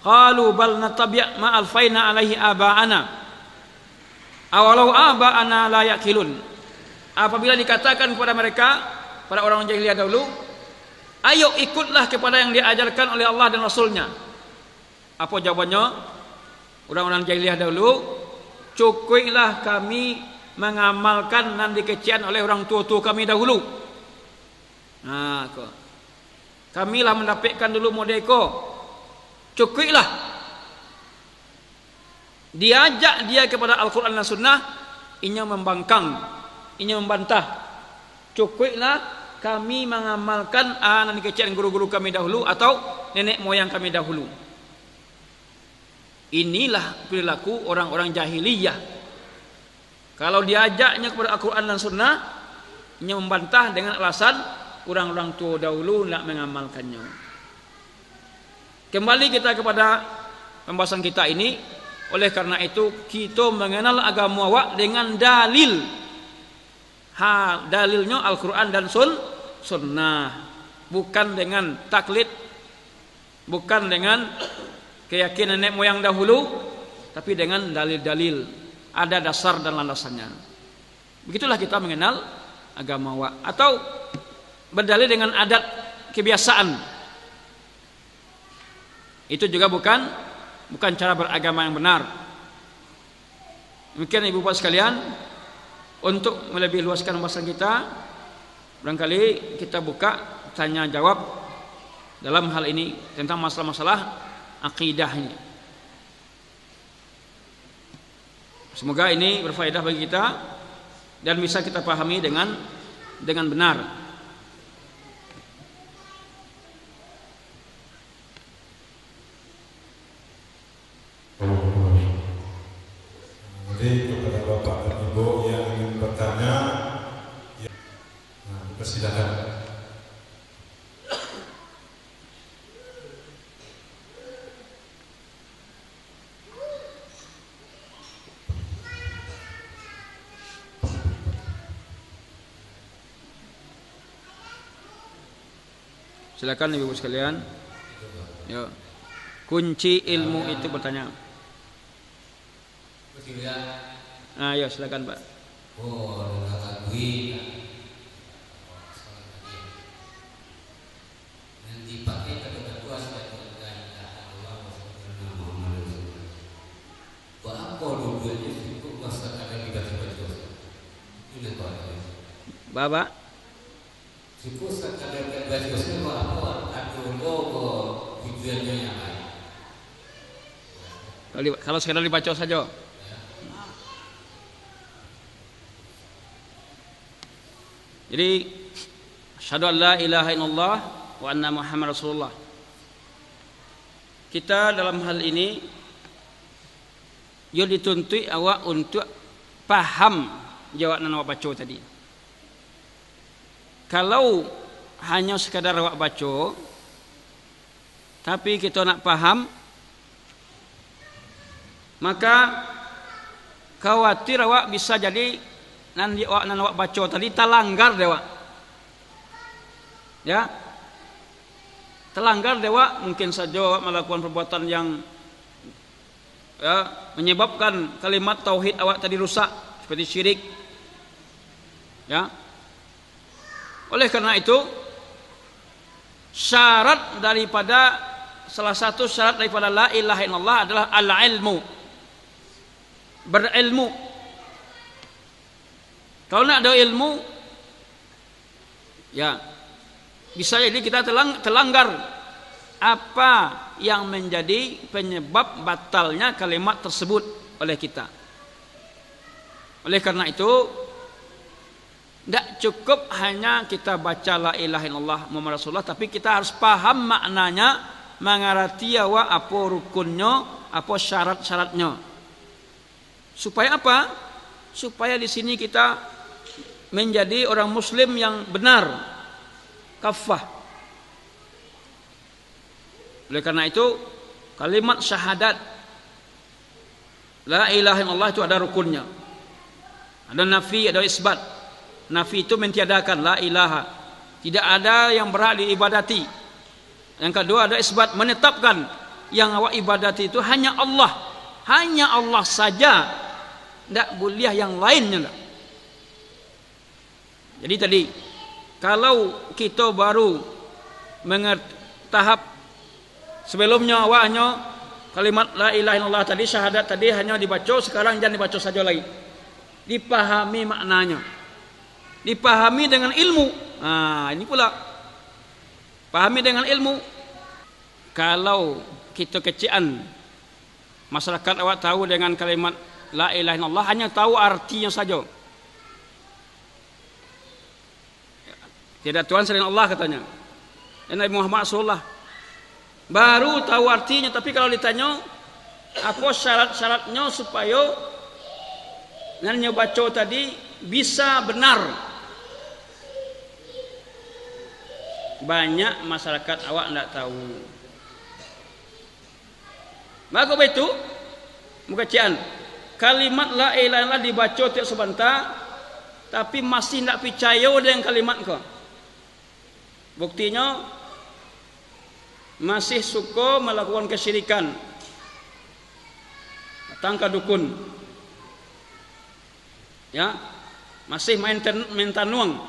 qalu bal nattabi' ma alfaina alaihi aba'ana awalau aba'ana la yaqilun. Apabila dikatakan kepada mereka, pada orang jahiliyah dahulu, ayo ikutlah kepada yang diajarkan oleh Allah dan Rasulnya. Apa jawabannya? Orang-orang jahiliyah dahulu, cukuplah kami mengamalkan dan dikecian oleh orang tua-tua kami dahulu. Nah, kamilah mendapatkan dulu modeko. Cukuplah. Diajak dia kepada Al-Quran dan Sunnah, inya membangkang, inya membantah. Cukuplah kami mengamalkan dan dikecian guru-guru kami dahulu atau nenek moyang kami dahulu. Inilah perilaku orang-orang jahiliyah. Kalau diajaknya kepada Al-Quran dan Sunnah, inya membantah dengan alasan orang-orang tua dahulu nak mengamalkannya. Kembali kita kepada pembahasan kita ini. Oleh karena itu kita mengenal agama awak dengan dalil. Dalilnya Al-Quran dan Sunnah, bukan dengan taklid, bukan dengan keyakinan nenek moyang dahulu, tapi dengan dalil-dalil, ada dasar dan landasannya. Begitulah kita mengenal agama awak. Atau berdalil dengan adat kebiasaan, itu juga bukan cara beragama yang benar. Demikian ibu bapak sekalian, untuk melebih luaskan pembahasan kita, barangkali kita buka tanya jawab dalam hal ini tentang masalah-masalah akidah ini. Semoga ini berfaedah bagi kita dan bisa kita pahami dengan benar. Jadi kepada Bapak dan Ibu yang ingin bertanya, persilakan. Silakan ibu sekalian. Ya. Kunci ilmu itu bertanya. Ya silakan Pak. Bapak. Kalau sekedar dibaca saja. Jadi asyhadu an la ilaha illallah wa anna Muhammad Rasulullah. Kita dalam hal ini yo dituntut awak untuk paham jawaban awak baca tadi. Kalau hanya sekadar awak baca tapi kita nak paham, maka khawatir awak bisa jadi nanti awak baca tadi terlanggar dewa. Ya. Terlanggar dewa, mungkin saja awak melakukan perbuatan yang menyebabkan kalimat tauhid awak tadi rusak, seperti syirik. Ya. Oleh karena itu, syarat daripada salah satu syarat daripada la ilaha illallah adalah al-ilmu. Berilmu. Kalau nak ada ilmu, ya bisa jadi kita terlanggar apa yang menjadi penyebab batalnya kalimat tersebut oleh kita. Oleh karena itu, tidak cukup hanya kita baca la ilaha illallah Muhammad Rasulullah, tapi kita harus paham maknanya, mengerti apa rukunnya, apa syarat-syaratnya. Supaya apa? supaya di sini kita menjadi orang muslim yang benar, kafah. Oleh karena itu kalimat syahadat la ilaha illallah itu ada rukunnya. Ada nafi, ada isbat. Nafi itu mentiadakan, la ilaha, tidak ada yang berhak diibadati. Yang kedua ada isbat, menetapkan yang awak ibadati itu hanya Allah. Hanya Allah saja, tidak boleh yang lainnya. Enggak. Jadi tadi kalau kita baru mengerti tahap sebelumnya awaknya kalimat la ilaha illallah tadi, syahadat tadi hanya dibaca, sekarang jangan dibaca saja lagi. Dipahami maknanya. Dipahami dengan ilmu. Nah, ini pula. Pahami dengan ilmu. Kalau kita kecian masyarakat awak tahu dengan kalimat la ilaha illallah hanya tahu artinya saja. Tidak Tuhan selain Allah katanya. Dan Nabi Muhammad SAW baru tahu artinya, tapi kalau ditanya apa syarat-syaratnya supaya yang baca tadi bisa benar, banyak masyarakat awak tidak tahu. Maka itu mukacian kalimat la ilaha illallah dibaca tiap sebentar, tapi masih tidak percaya dengan kalimat kau. Buktinya masih suka melakukan kesyirikan, datang ke dukun, ya, masih main tanuang.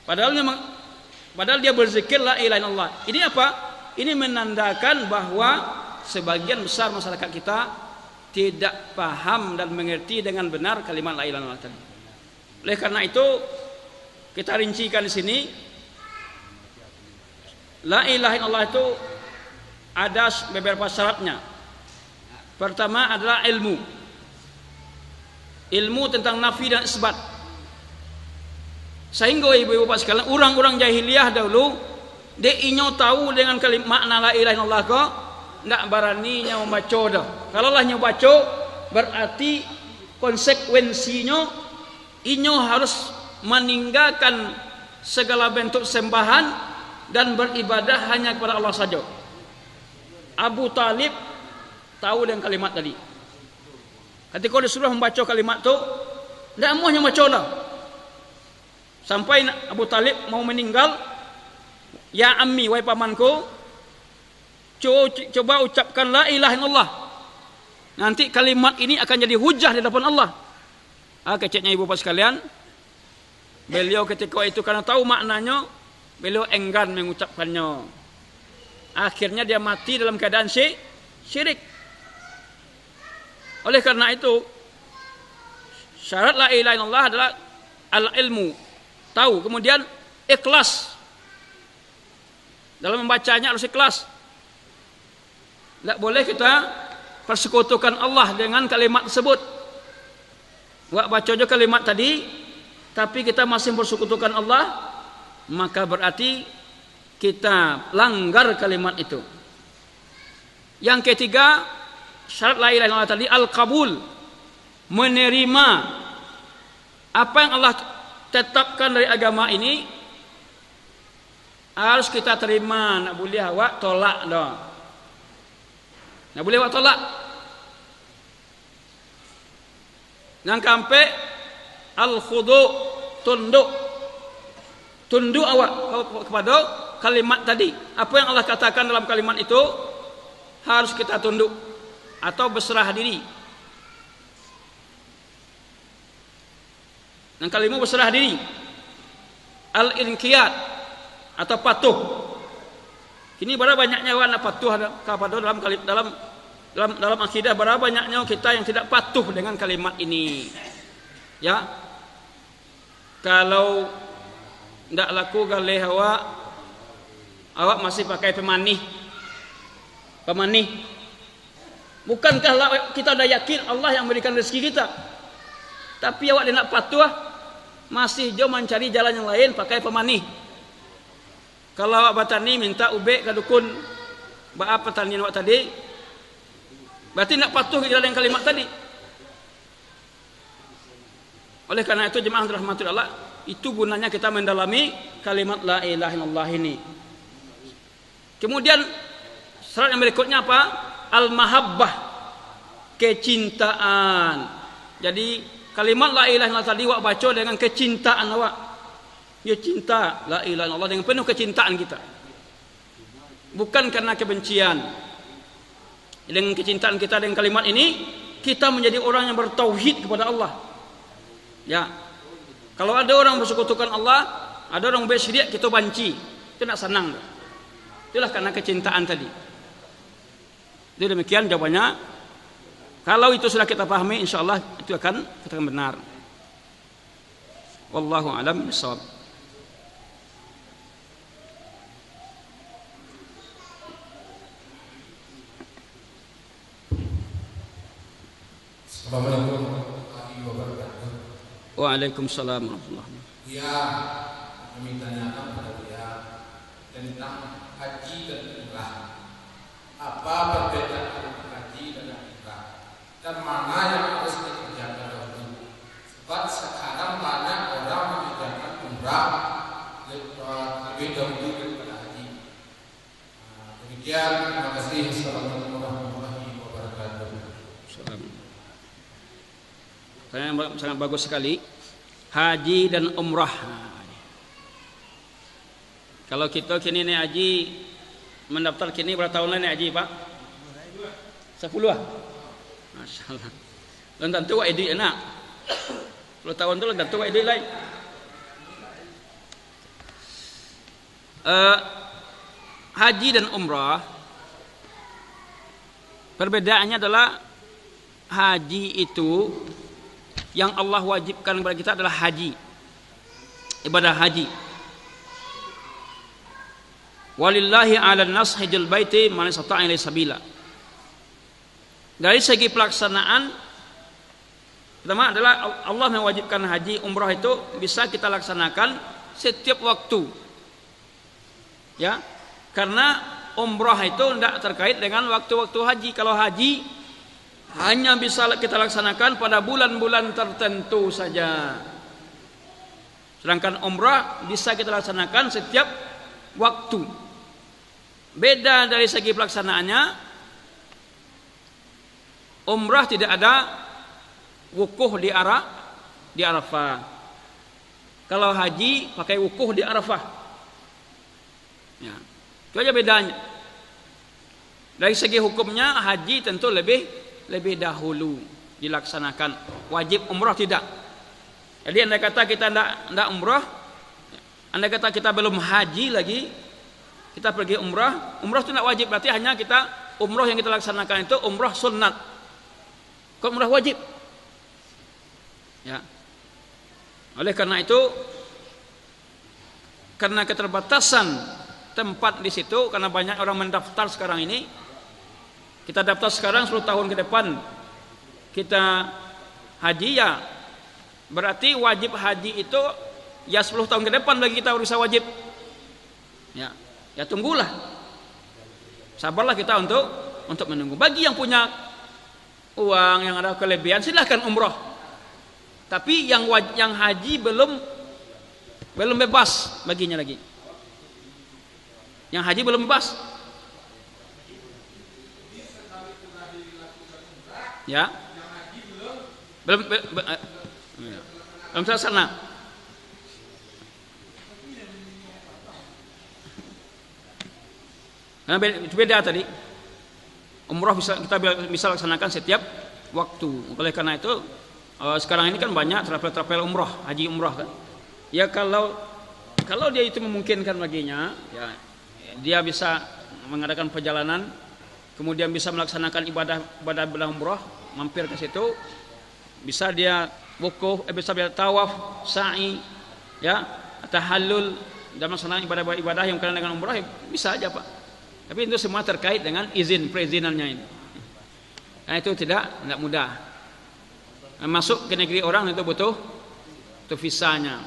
Padahal dia berzikir la ilaha illallah. Ini apa? Ini menandakan bahwa sebagian besar masyarakat kita tidak paham dan mengerti dengan benar kalimat la ilaha illallah tadi. Oleh karena itu kita rincikan di sini. La ilaha illallah itu ada beberapa syaratnya. Pertama adalah ilmu. Ilmu tentang nafi dan isbat. Sehingga ibu-ibu bapak sekalian, orang-orang jahiliyah dahulu dia inyo tahu dengan kalimat makna la ilaha illallah kok ndak beraninya membaca dah. Kalau lah nyo baca berarti konsekuensinya inyo harus meninggalkan segala bentuk sembahan dan beribadah hanya kepada Allah saja. Abu Talib tahu dengan kalimat tadi. Ketika disuruh membaca kalimat itu, tidak maunya baca dah. Sampai Abu Talib mau meninggal, ya ammi, wahai pamanku, coba ucapkan la ilaha illallah. Nanti kalimat ini akan jadi hujah di hadapan Allah. Keceknya ibu bapak sekalian, beliau ketika itu karena tahu maknanya, beliau enggan mengucapkannya. Akhirnya dia mati dalam keadaan syirik. Oleh karena itu syarat la ilaha illallah adalah al-ilmu, tahu, kemudian ikhlas. Dalam membacanya harus ikhlas. Tidak boleh kita persekutukan Allah dengan kalimat tersebut. Baca aja kalimat tadi, tapi kita masih persekutukan Allah, maka berarti kita langgar kalimat itu. Yang ketiga, syarat la ilaha illallah tadi al-qabul, menerima apa yang Allah tetapkan dari agama ini harus kita terima. Nak boleh awak tolak dah. Nak boleh awak tolak. Yang keempat al-khudu, tunduk awak kepada kalimat tadi. Apa yang Allah katakan dalam kalimat itu harus kita tunduk atau berserah diri. Dan kalimat berserah diri, al-inqiyad atau patuh. Ini berapa banyaknya awak nak patuh kepada dalam akidah, berapa banyaknya kita yang tidak patuh dengan kalimat ini. Ya. Kalau tidak laku galih awak masih pakai pemanih. Bukankah kita dah yakin Allah yang memberikan rezeki kita, tapi awak tidak patuh, masih jauh mencari jalan yang lain pakai pemanih. Kalau awak bertani minta ubek ke dukun, apa pertanian awak tadi, berarti tidak patuh ke jalan kalimat tadi. Oleh karena itu jemaah rahmatul Allah, itu gunanya kita mendalami kalimat la ilaha illallah ini. Kemudian syarat yang berikutnya apa? Al-mahabbah, kecintaan. Jadi kalimat la ilaha illallah tadi wak baca dengan kecintaan awak. Ya cinta la ilaha illallah dengan penuh kecintaan kita. Bukan karena kebencian. Dengan kecintaan kita dengan kalimat ini, kita menjadi orang yang bertauhid kepada Allah. Ya. Kalau ada orang bersekutukan Allah, ada orang bersyirik, kita banci. Itu nak senang. Itulah karena kecintaan tadi. Itu demikian jawabannya. Kalau itu sudah kita pahami, insyaallah itu akan benar. Wallahu a'lam bishawab. Assalamualaikum warahmatullahi wabarakatuh. Waalaikumsalam warahmatullahi wabarakatuh. Ya, kami tanyakan pada dia tentang haji dan umrah. Apa perbedaan haji dan umrah? Dan mana yang harus dikerjakan dahulu? Sebab sekarang banyak orang mengerjakan umrah lebih dahulu daripada haji. Demikian, terima kasih. Assalamualaikum warahmatullahi wabarakatuh. Sangat bagus sekali. Haji dan umrah. Kalau kita kini ni haji mendaftar kini berapa tahun ni haji Pak? 10 ah. Masya-Allah. Dan tentu wak idul anak. 10 tahun tu tentu wak idul lain. Haji dan umrah perbedaannya adalah haji itu yang Allah wajibkan kepada kita adalah haji, ibadah haji. Walillahi 'alan nas hajjul baiti man istata'a ilaihi sabila. Dari segi pelaksanaan, pertama adalah Allah mewajibkan haji umrah itu bisa kita laksanakan setiap waktu. Ya, karena umrah itu tidak terkait dengan waktu-waktu haji. Kalau haji hanya bisa kita laksanakan pada bulan-bulan tertentu saja. Sedangkan umrah bisa kita laksanakan setiap waktu. Beda dari segi pelaksanaannya, umrah tidak ada wukuf di Arafah. Kalau haji pakai wukuf di Arafah. Ya, itu aja bedanya. Dari segi hukumnya haji tentu lebih dahulu dilaksanakan. Wajib umrah tidak. Jadi andai kata kita tidak umrah, andai kata kita belum haji lagi, kita pergi umrah itu tidak wajib, berarti hanya kita umrah yang kita laksanakan itu umrah sunat. Kok umrah wajib? Ya. Oleh karena itu, karena keterbatasan tempat di situ, karena banyak orang mendaftar sekarang ini, kita daftar sekarang 10 tahun ke depan kita haji, ya berarti wajib haji itu ya 10 tahun ke depan bagi kita bisa wajib. Ya tunggulah, sabarlah kita untuk menunggu. Bagi yang punya uang, yang ada kelebihan, silahkan umrah. Tapi yang haji belum bebas baginya lagi. Yang haji belum bebas. Ya, belum terlaksana. Karena beda tadi. Umrah kita bisa laksanakan setiap waktu. Oleh karena itu sekarang ini kan banyak travel umrah, haji umrah kan. Ya kalau dia itu memungkinkan baginya, ya dia bisa mengadakan perjalanan, kemudian bisa melaksanakan ibadah umrah, mampir ke situ, bisa dia wukuf, bisa dia tawaf, sa'i, ya, tahallul, dan melaksanakan ibadah yang berkaitan dengan umrah, ya, bisa aja Pak. Tapi itu semua terkait dengan perizinannya ini. Nah itu tidak mudah. Masuk ke negeri orang itu butuh visanya.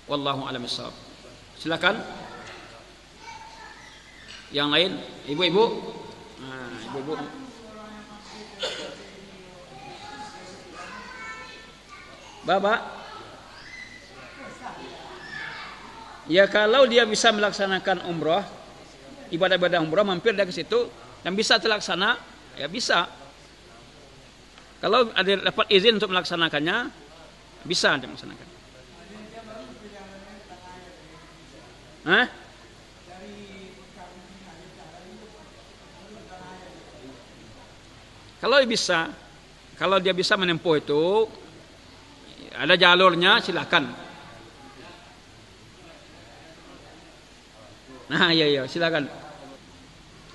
Wallahu a'lam bishawab. Silakan. Yang lain, ibu-ibu. Nah, ibu-ibu. Bapak? Ya kalau dia bisa melaksanakan umroh, ibadah-ibadah umroh, mampir dia ke situ dan bisa terlaksana, ya bisa. Kalau ada dapat izin untuk melaksanakannya, bisa dia melaksanakan. Hah? Kalau dia bisa menempuh itu, ada jalurnya, silakan. Nah, iya, silakan.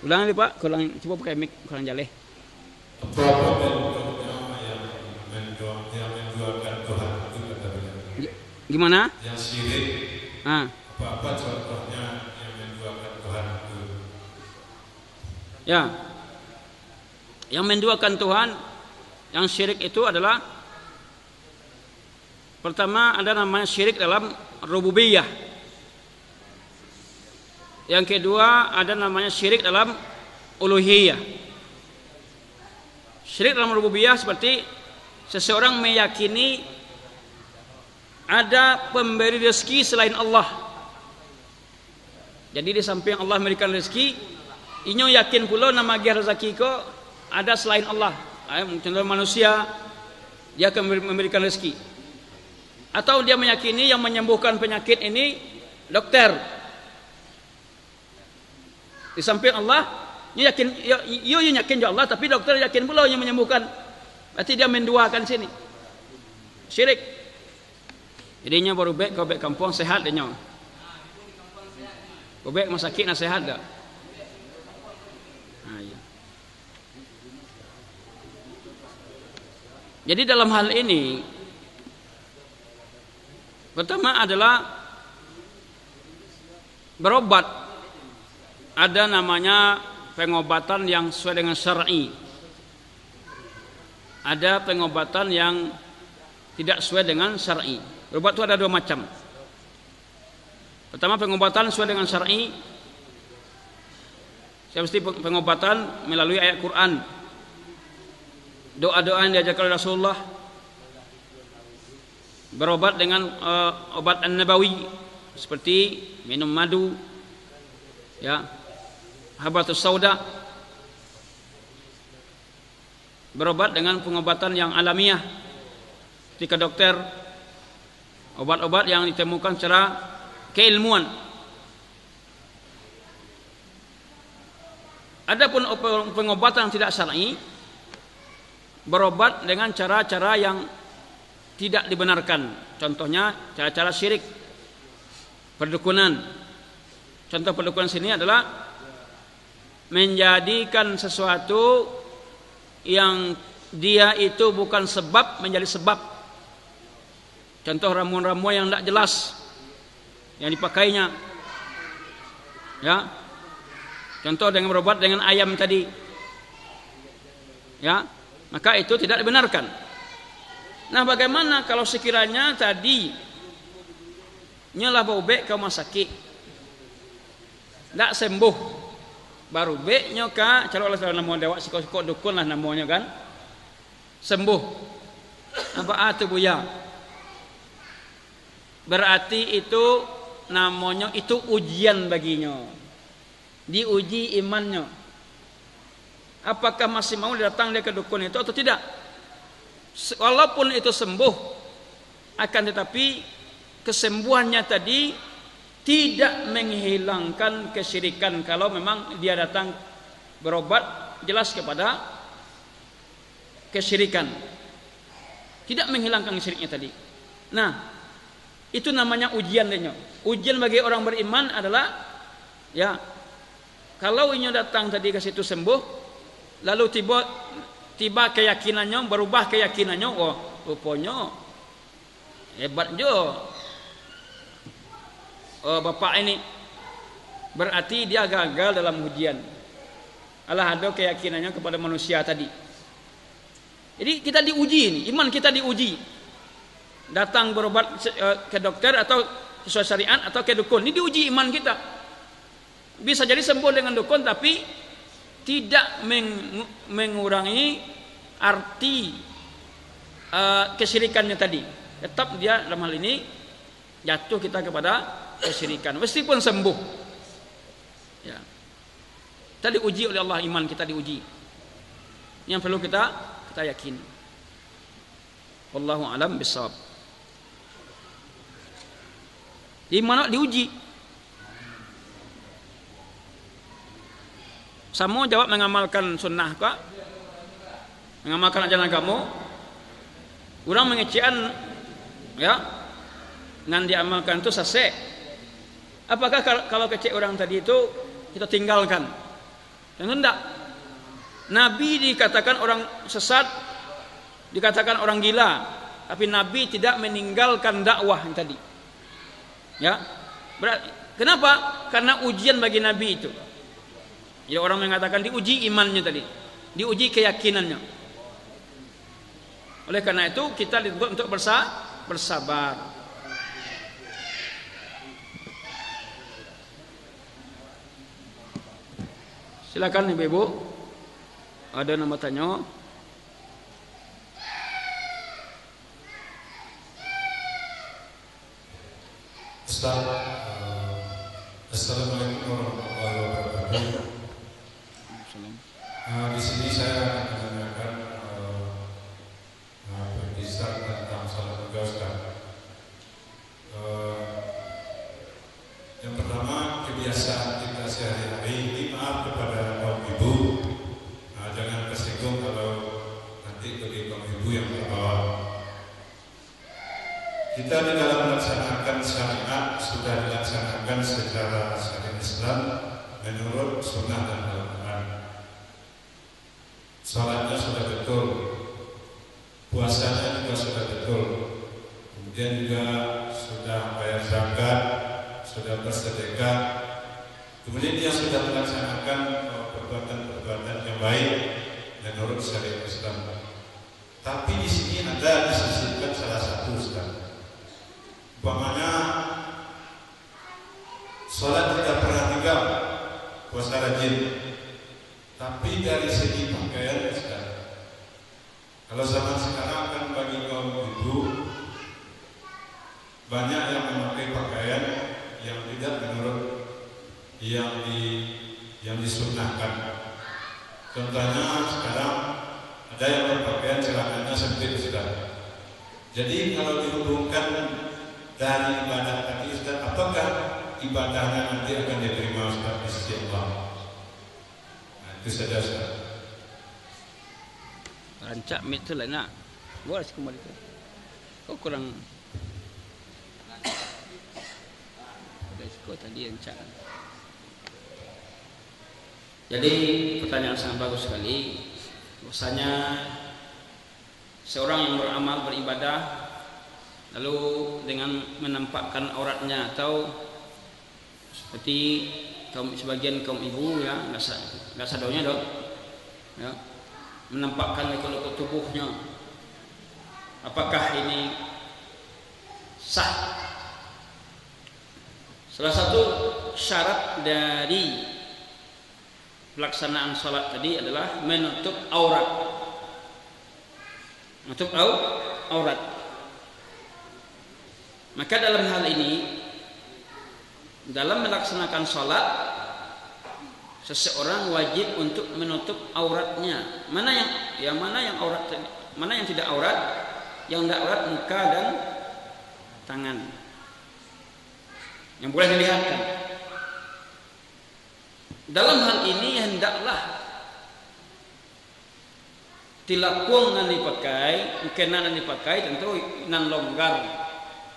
Ulang lagi Pak, coba pakai mic, kurang jaleh. Apa bentuknya yang menjualkan Tuhan itu katanya? Gimana? Yang syirik. Apa contohnya yang menjualkan Tuhan itu? Ya, yang menduakan Tuhan, yang syirik itu adalah pertama ada namanya syirik dalam rububiyah. Yang kedua ada namanya syirik dalam uluhiyah. Syirik dalam rububiyah seperti seseorang meyakini ada pemberi rezeki selain Allah. Jadi di samping Allah memberikan rezeki, inyo yakin pula nama dia rezeki kok ada selain Allah. Contoh manusia, dia akan memberikan rezeki. Atau dia meyakini yang menyembuhkan penyakit ini dokter. Di samping Allah, dia yakin juga Allah, tapi dokter yakin pula yang menyembuhkan. Berarti dia menduakan sini. Syirik. Jadinya baru bek kau bek kampung sehat dia nyawa. Kau bek masakit nak sehat dah. Jadi dalam hal ini pertama adalah berobat. Ada namanya pengobatan yang sesuai dengan syar'i. Ada pengobatan yang tidak sesuai dengan syar'i. Berobat itu ada dua macam. Pertama pengobatan sesuai dengan syar'i. Seperti pengobatan melalui ayat Quran. Doa-doa yang diajarkan oleh Rasulullah, berobat dengan obat an-nabawi seperti minum madu, ya, habatus sauda, berobat dengan pengobatan yang alamiah ketika dokter, obat-obat yang ditemukan secara keilmuan. Adapun pengobatan tidak syar'i, berobat dengan cara-cara yang tidak dibenarkan. Contohnya cara-cara syirik, perdukunan. Contoh perdukunan sini adalah menjadikan sesuatu yang dia itu bukan sebab menjadi sebab. Contoh ramuan-ramuan yang tidak jelas yang dipakainya. Ya. Contoh dengan berobat dengan ayam tadi. Ya. Maka itu tidak dibenarkan. Nah, bagaimana kalau sekiranya tadi nyalah bau bek ke rumah sakit, tidak sembuh, baru bek nyoka, kalau Allah nama dewa sikok dukun lah namanya kan, sembuh. Apa itu buya? Berarti itu namanya itu ujian baginya, diuji imannya. Apakah masih mau datang dia ke dukun itu atau tidak? Walaupun itu sembuh, akan tetapi kesembuhannya tadi tidak menghilangkan kesyirikan. Kalau memang dia datang berobat jelas kepada kesyirikan, tidak menghilangkan kesyiriknya tadi. Nah, itu namanya ujian dia. Ujian bagi orang beriman adalah, ya, kalau ini datang tadi ke situ sembuh, lalu tiba keyakinannya, berubah keyakinannya, oh rupanya hebat jo bapak ini, berarti dia gagal dalam ujian. Allah ada keyakinannya kepada manusia tadi. Jadi kita diuji ini, iman kita diuji. Datang berobat ke dokter atau sesuai syariat atau ke dukun, ini diuji iman kita. Bisa jadi sembuh dengan dukun tapi tidak mengurangi arti kesyirikannya tadi. tetap dia dalam hal ini jatuh kita kepada kesyirikan meskipun sembuh. Ya. Kita diuji oleh Allah, iman kita diuji. Yang perlu kita yakin. Wallahu alam bissawab. Iman diuji. Samo jawab mengamalkan sunnah kah? Mengamalkan ajaran kamu? Orang mengecean ya dengan diamalkan itu sesek. Apakah kalau kecek orang tadi itu kita tinggalkan? Tentu tidak. Nabi dikatakan orang sesat, dikatakan orang gila, tapi Nabi tidak meninggalkan dakwah yang tadi. Ya, kenapa? Karena ujian bagi Nabi itu. Ya, orang mengatakan diuji imannya tadi, diuji keyakinannya. Oleh karena itu kita dituntut untuk bersabar. Silakan Ibu-ibu, ada nama tanya. Ustaz, Assalamualaikum warahmatullahi wabarakatuh. Di sini saya akan menanyakan berkisar tentang salat juga, Ustaz. Yang pertama, kebiasaan kita sehari-hari ini, maaf kepada kaum ibu, jangan tersinggung kalau nanti bagi kaum ibu yang terbawa. Kita di dalam melaksanakan syariat sudah dilaksanakan secara syariat Islam menurut sunnah dan Al-Quran. Salatnya sudah betul, puasanya juga sudah betul, kemudian juga sudah bayar zakat, sudah bersedekah, kemudian dia sudah melaksanakan perbuatan-perbuatan yang baik menurut syariat Islam. Tapi di sini ada disisipkan salah satu, Ustaz. Umpamanya sholat tidak pernah tinggal, puasa rajin, tapi dari segi pakaian, Ustaz, kalau zaman sekarang kan bagi kaum ibu banyak yang memakai pakaian yang tidak menurut yang disunnahkan. Contohnya sekarang ada yang berpakaian celananya sempit, Ustaz. Jadi kalau dihubungkan dari ibadah tadi, Ustaz, apakah ibadahnya nanti akan diterima, Ustaz, di sisi Allah? Nah, itu saja, Ustaz. Rancak mit tu lah nak. Boleh kembali tu. Kau kurang. Kau tadi rancak. Jadi pertanyaan sangat bagus sekali. Bahwasanya seorang yang beramal beribadah lalu dengan menampakkan auratnya atau seperti sebagian kaum ibu ya nggak sadarnya dong ya, menampakkan lekuk-lekuk tubuhnya, apakah ini sah? Salah satu syarat dari pelaksanaan salat tadi adalah menutup aurat, menutup aurat. Maka dalam hal ini, dalam melaksanakan salat, seseorang wajib untuk menutup auratnya. Mana yang aurat, mana yang tidak aurat? Yang tidak aurat muka dan tangan, yang boleh dilihatkan. Dalam hal ini hendaklah tilapung nan dipakai, mukena nan dipakai tentu nan longgar.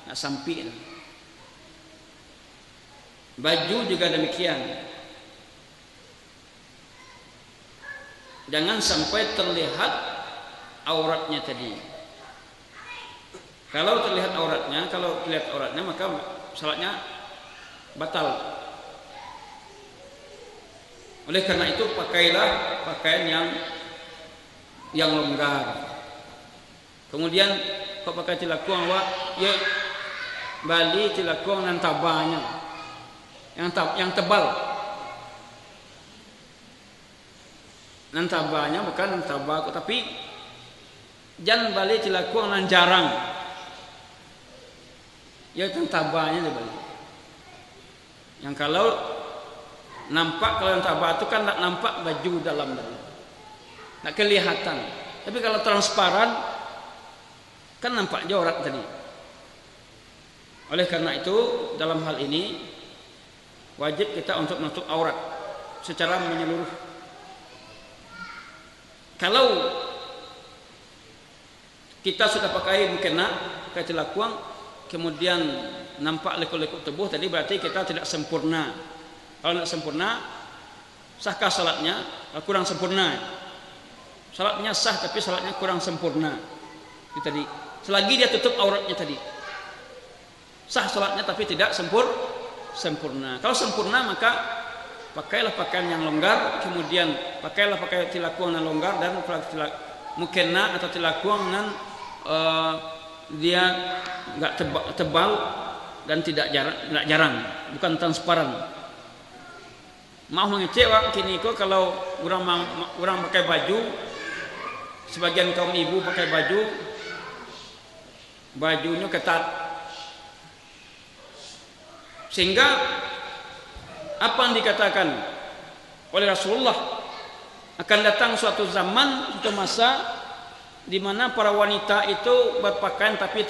Nak sampai. Baju juga demikian. Jangan sampai terlihat auratnya tadi. Kalau terlihat auratnya, maka salatnya batal. Oleh karena itu pakailah pakaian yang longgar. Kemudian kau pakai tilakung awak, ya Bali tilakung nan tabanya, yang tebal. Nan tabanya bukan tabak, tapi jangan Bali tilakung nan jarang. Ya yang tabahnya dibalik. Yang kalau nampak, kalau yang tabah itu kan tak nampak baju dalam, tak kelihatan. Tapi kalau transparan kan nampak jorat tadi. Oleh karena itu dalam hal ini wajib kita untuk menutup aurat secara menyeluruh. Kalau kita sudah pakai mukena, pakai tilakuang, kemudian nampak lekuk-lekuk tubuh tadi, berarti kita tidak sempurna. Kalau tidak sempurna, sahkah salatnya? Kurang sempurna. Salatnya sah tapi salatnya kurang sempurna. Itu tadi. Selagi dia tutup auratnya tadi, sah salatnya tapi tidak sempurna. Kalau sempurna maka pakailah pakaian yang longgar, kemudian pakailah pakai tilakuang yang longgar, dan mukena atau tilakuang yang dia enggak tebal dan tidak jarang, bukan transparan. Mau mengecewa kini kok kalau orang pakai baju, sebagian kaum ibu pakai bajunya ketat, sehingga apa yang dikatakan oleh Rasulullah, akan datang suatu zaman, suatu masa di mana para wanita itu berpakaian tapi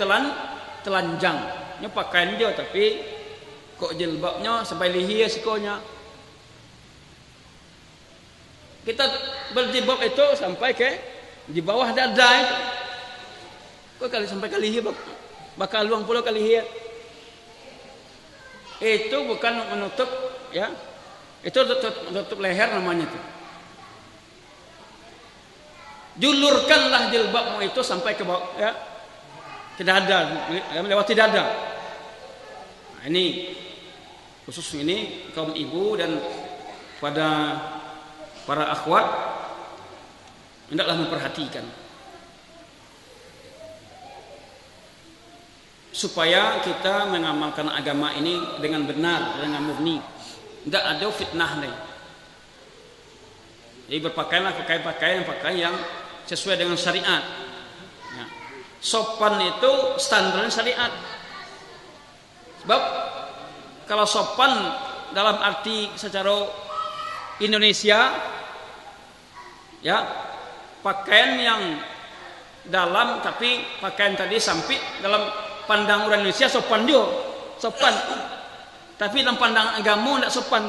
telanjang. Ini pakaian dia tapi kok jilbabnya sampai leher sikonya. Kita berjilbab itu sampai ke di bawah dada itu. Kok kali sampai ke leher, bakal luang pula ke leher. Itu bukan menutup, ya. Itu menutup leher namanya itu. Julurkanlah jilbabmu itu sampai ke bawah, ya, ke dada, melewati dada. Nah, ini khusus ini kaum ibu dan pada para akhwat hendaklah memperhatikan supaya kita mengamalkan agama ini dengan benar, dengan murni, tidak ada fitnah nih. Jadi berpakaianlah pakaian yang sesuai dengan syariat. Ya. Sopan itu standar syariat. Sebab kalau sopan dalam arti secara Indonesia, ya, pakaian yang dalam tapi pakaian tadi sempit, dalam pandang orang Indonesia sopan juga, sopan. Tapi dalam pandang agama tidak sopan.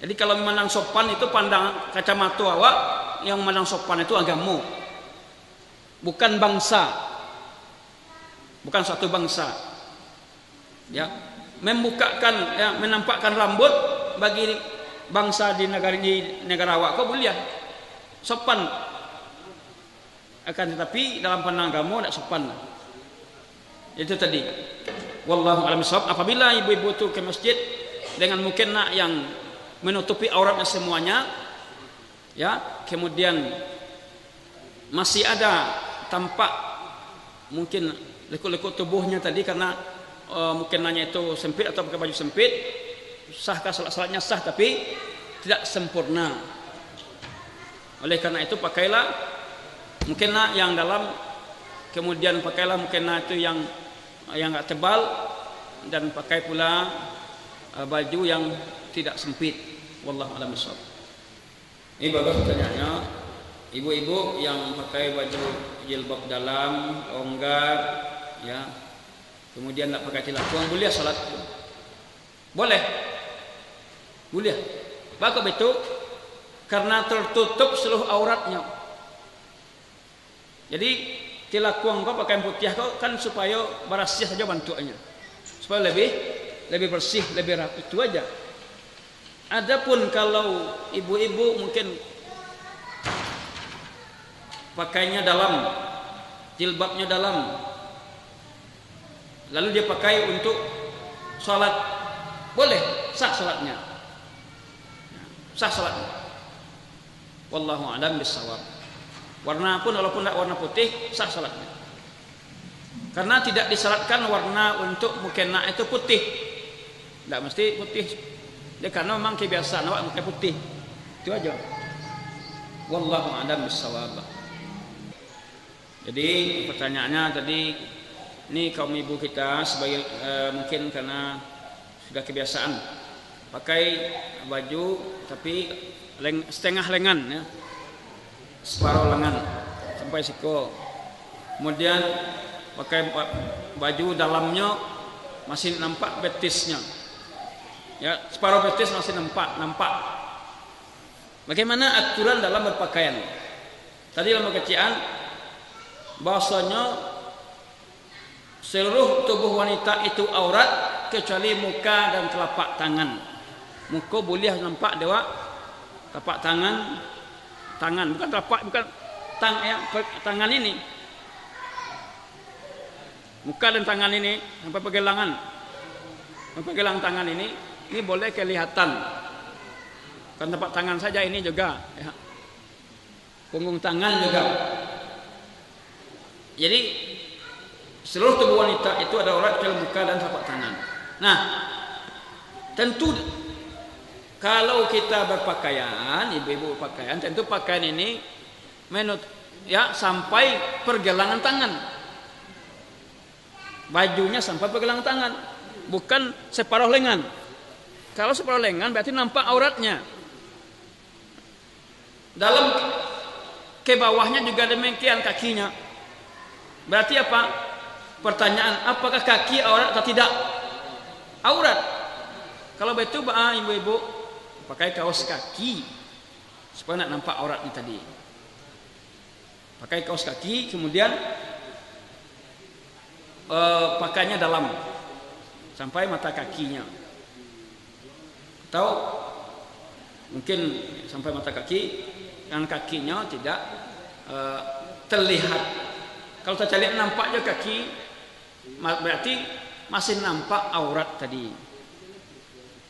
Jadi kalau memandang sopan itu pandang kacamata awak, yang memandang sopan itu agama, bukan bangsa, bukan suatu bangsa. Ya, membukakan, ya, menampakkan rambut bagi bangsa di negara awak kok boleh, sopan. Akan tetapi dalam pandang agama tidak sopan. Itu tadi. Wallahu a'lam bishawab. Apabila ibu-ibu itu ke masjid dengan mukena yang menutupi auratnya semuanya, ya, kemudian masih ada tampak mungkin lekuk-lekuk tubuhnya tadi karena mukenanya itu sempit atau pakai baju sempit, sahkah salatnya? Sah tapi tidak sempurna. Oleh karena itu pakailah mukena yang dalam, kemudian pakailah mukena itu yang enggak tebal, dan pakai pula baju yang tidak sempit. Wallahu a'lam bishawab. Ini bagus pertanyaannya. Ibu-ibu yang pakai baju jilbab dalam, longgar, ya, kemudian tak pakai tilakuang, boleh salat? Boleh. Boleh. Maka betul karena tertutup seluruh auratnya. Jadi tilakuang kau pakai putih kau kan supaya bersih saja bentuknya, supaya lebih bersih, lebih rapi, itu aja. Adapun kalau ibu-ibu mungkin pakainya dalam, jilbabnya dalam, lalu dia pakai untuk sholat, boleh, sah sholatnya, sah sholatnya. Wallahu a'lam bishawab. Warna pun walaupun tidak warna putih, sah sholatnya. Karena tidak disyaratkan warna untuk mukena itu putih, tidak mesti putih. Dia karena memang kebiasaan awak pakai putih, itu aja. Wallahu a'lam bishawab. Jadi pertanyaannya tadi Ini kaum ibu kita sebagai mungkin karena sudah kebiasaan pakai baju tapi setengah lengan ya. Separuh lengan sampai siku. Kemudian pakai baju dalamnya masih nampak betisnya. Ya, separuh betis masih nampak. Bagaimana aturan dalam berpakaian? Tadi dalam kecian bahasanya seluruh tubuh wanita itu aurat kecuali muka dan telapak tangan. Muka boleh nampak dewa, telapak tangan bukan telapak, bukan tangan ini. Muka dan tangan ini sampai pegelang tangan ini boleh kelihatan. Kan telapak tangan saja ini juga ya. Punggung tangan juga. Jadi seluruh tubuh wanita itu ada aurat kecuali muka dan telapak tangan. Nah, tentu kalau kita berpakaian, ibu-ibu berpakaian, tentu pakaian ini sampai pergelangan tangan. Bajunya sampai pergelangan tangan, bukan separuh lengan. Kalau separuh lengan berarti nampak auratnya. Dalam ke bawahnya juga demikian kakinya. Berarti apa? Pertanyaan, apakah kaki aurat atau tidak? Aurat. Kalau betul ibu-ibu pakai kaos kaki supaya nak nampak auratnya tadi. Pakai kaos kaki, kemudian pakainya dalam sampai mata kakinya. Atau mungkin sampai mata kaki, dan kakinya tidak terlihat. Kalau kita lihat nampak je kaki, berarti masih nampak aurat tadi.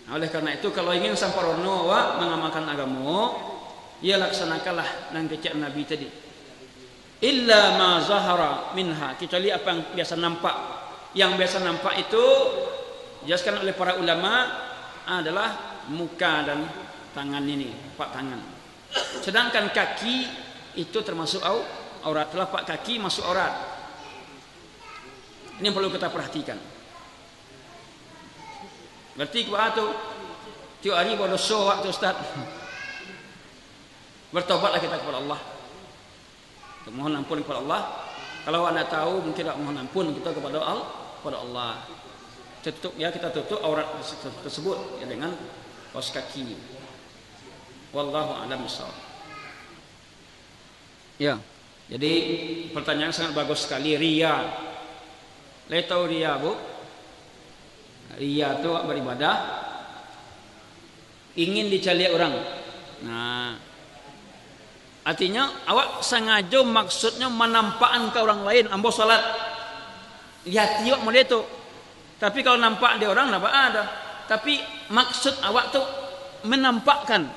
Nah, oleh karena itu kalau ingin samparono mengamalkan agama, ya laksanakanlah dan kecak Nabi tadi. Illa ma zahara minha, kecuali apa yang biasa nampak. Yang biasa nampak itu dijelaskan oleh para ulama adalah muka dan tangan ini, telapak tangan. Sedangkan kaki itu termasuk aurat, telapak kaki masuk aurat. Ini yang perlu kita perhatikan. Berarti waktu tiap hari berdosa waktu Ustaz. Bertobatlah kita kepada Allah. Mohon ampun kepada Allah. Kalau anda tahu mungkin tak mohon ampun kita kepada Allah. Kita tutup aurat tersebut ya, dengan kaos kaki. Wallahu a'lam bishawab. Ya. Jadi pertanyaan sangat bagus sekali. Riya. Saya tahu riya, Bu? Riya itu beribadah ingin dicari orang. Nah, artinya awak sengaja maksudnya menampakkan ke orang lain ambo salat. Lihat tiok model itu. Tapi kalau nampak dia orang apa ada. Tapi maksud awak tuh menampakkan.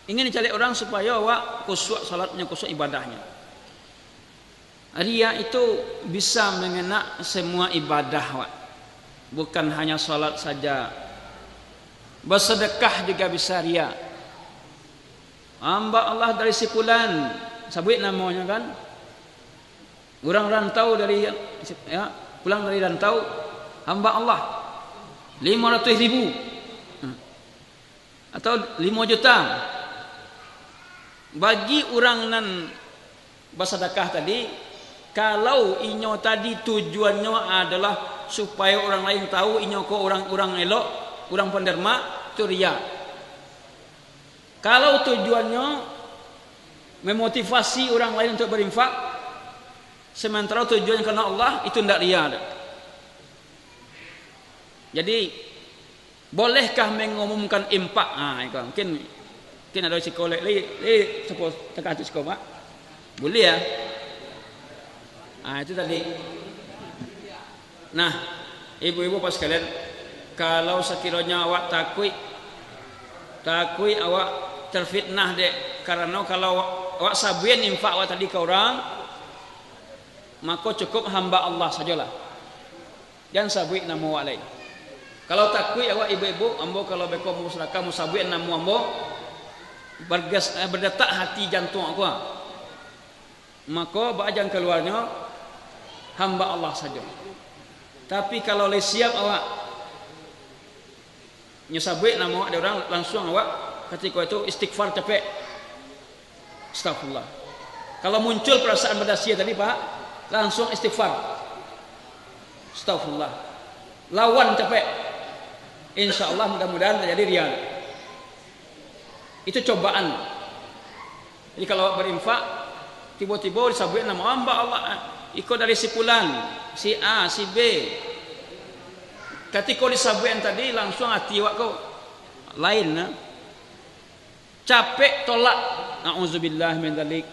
Ingin dicari orang supaya awak khusyuk salatnya, khusyuk ibadahnya. Riya itu bisa mengena semua ibadah, awak. Bukan hanya salat saja. Bersedekah juga bisa riya. Hamba Allah dari si fulan, sabut namanya kan. Orang rantau dari pulang dari rantau, hamba Allah 500.000 atau 5 juta. Bagi orang nan bersedekah tadi, kalau inyo tadi tujuannya adalah supaya orang lain tahu inyo ko orang-orang elok, orang penderma, itu riya. Kalau tujuannya memotivasi orang lain untuk berinfak, sementara tujuannya karena Allah, itu tidak riya. Jadi bolehkah mengumumkan infak? Mungkin ada sekolah tekat sekolah, boleh ya? Itu tadi. Nah, ibu-ibu pas sekalian, kalau sekiranya awak takut awak terfitnah dek, karena kalau awak sabuin infak awak tadi ke orang, maka cukup hamba Allah sajalah. Jangan sabuin nama awak lain. Kalau takut awak ibu-ibu, ambo kalau beko mau sedekah mau sabuin nama ambo, berdetak hati jantung aku. Maka bajang keluarnya hamba Allah saja. Tapi kalau le siap awak nyesabek nama awak ada orang langsung awak ketika itu istighfar capek. Astagfirullah. Kalau muncul perasaan pada sia tadi Pak, langsung istighfar. Astagfirullah. Lawan capek. Insyaallah mudah-mudahan terjadi riya. Itu cobaan. Jadi kalau berinfak tiba-tiba disabuk nama hamba Allah ikut dari si fulan, si A, si B. Ketika disabuk yang tadi langsung hati awak kau lain capek tolak. Auzubillah min dzalik.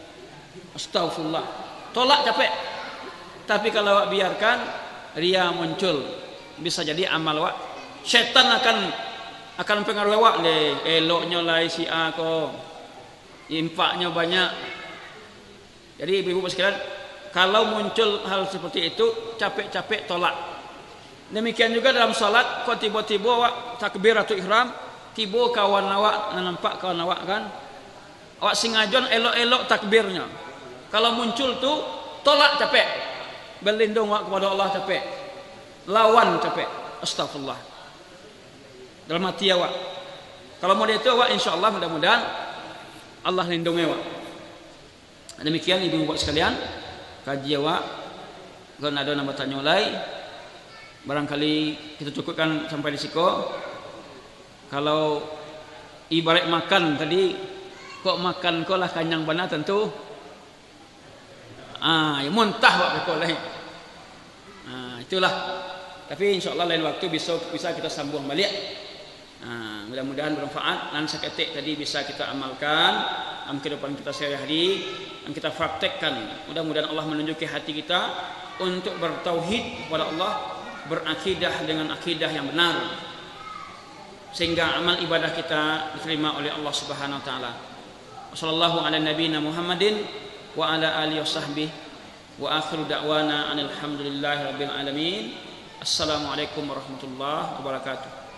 Astagfirullah. Tolak capek. Tapi kalau awak biarkan riya muncul, bisa jadi amal awak setan akan pengaruh awak le eloknya lai si A ko infaknya banyak. Jadi ibu-ibu sekalian, kalau muncul hal seperti itu capek-capek tolak. Demikian juga dalam salat, kau tiba-tiba awak takbiratul ihram, tiba kawan awak nampak kawan awak kan, awak sengaja elok-elok takbirnya. Kalau muncul tu tolak capek, berlindung awak kepada Allah capek, lawan capek. Astagfirullah. Dalam hati awak. Kalau mau itu awak insyaallah mudah-mudahan Allah lindungi awak. Demikian ibu bapak sekalian, kaji awak. Kalau ada nak bertanya lain, barangkali kita cukupkan sampai di siko. Kalau ibarat makan tadi, kok makan kok lah kanyang benar tentu. Ya muntah awak kok lain. Itulah. Tapi insyaallah lain waktu bisa kita sambung balik. Mudah-mudahan bermanfaat dan seketik tadi bisa kita amalkan dalam kehidupan kita sehari-hari dan kita praktekkan. Mudah-mudahan Allah menunjuki hati kita untuk bertauhid kepada Allah, berakidah dengan akidah yang benar, sehingga amal ibadah kita diterima oleh Allah Subhanahu wa taala. Wassallallahu ala nabiyina Muhammadin wa ala alihi washabbihi wa akhiru da'wana alhamdulillahi rabbil alamin. Assalamualaikum warahmatullahi wabarakatuh.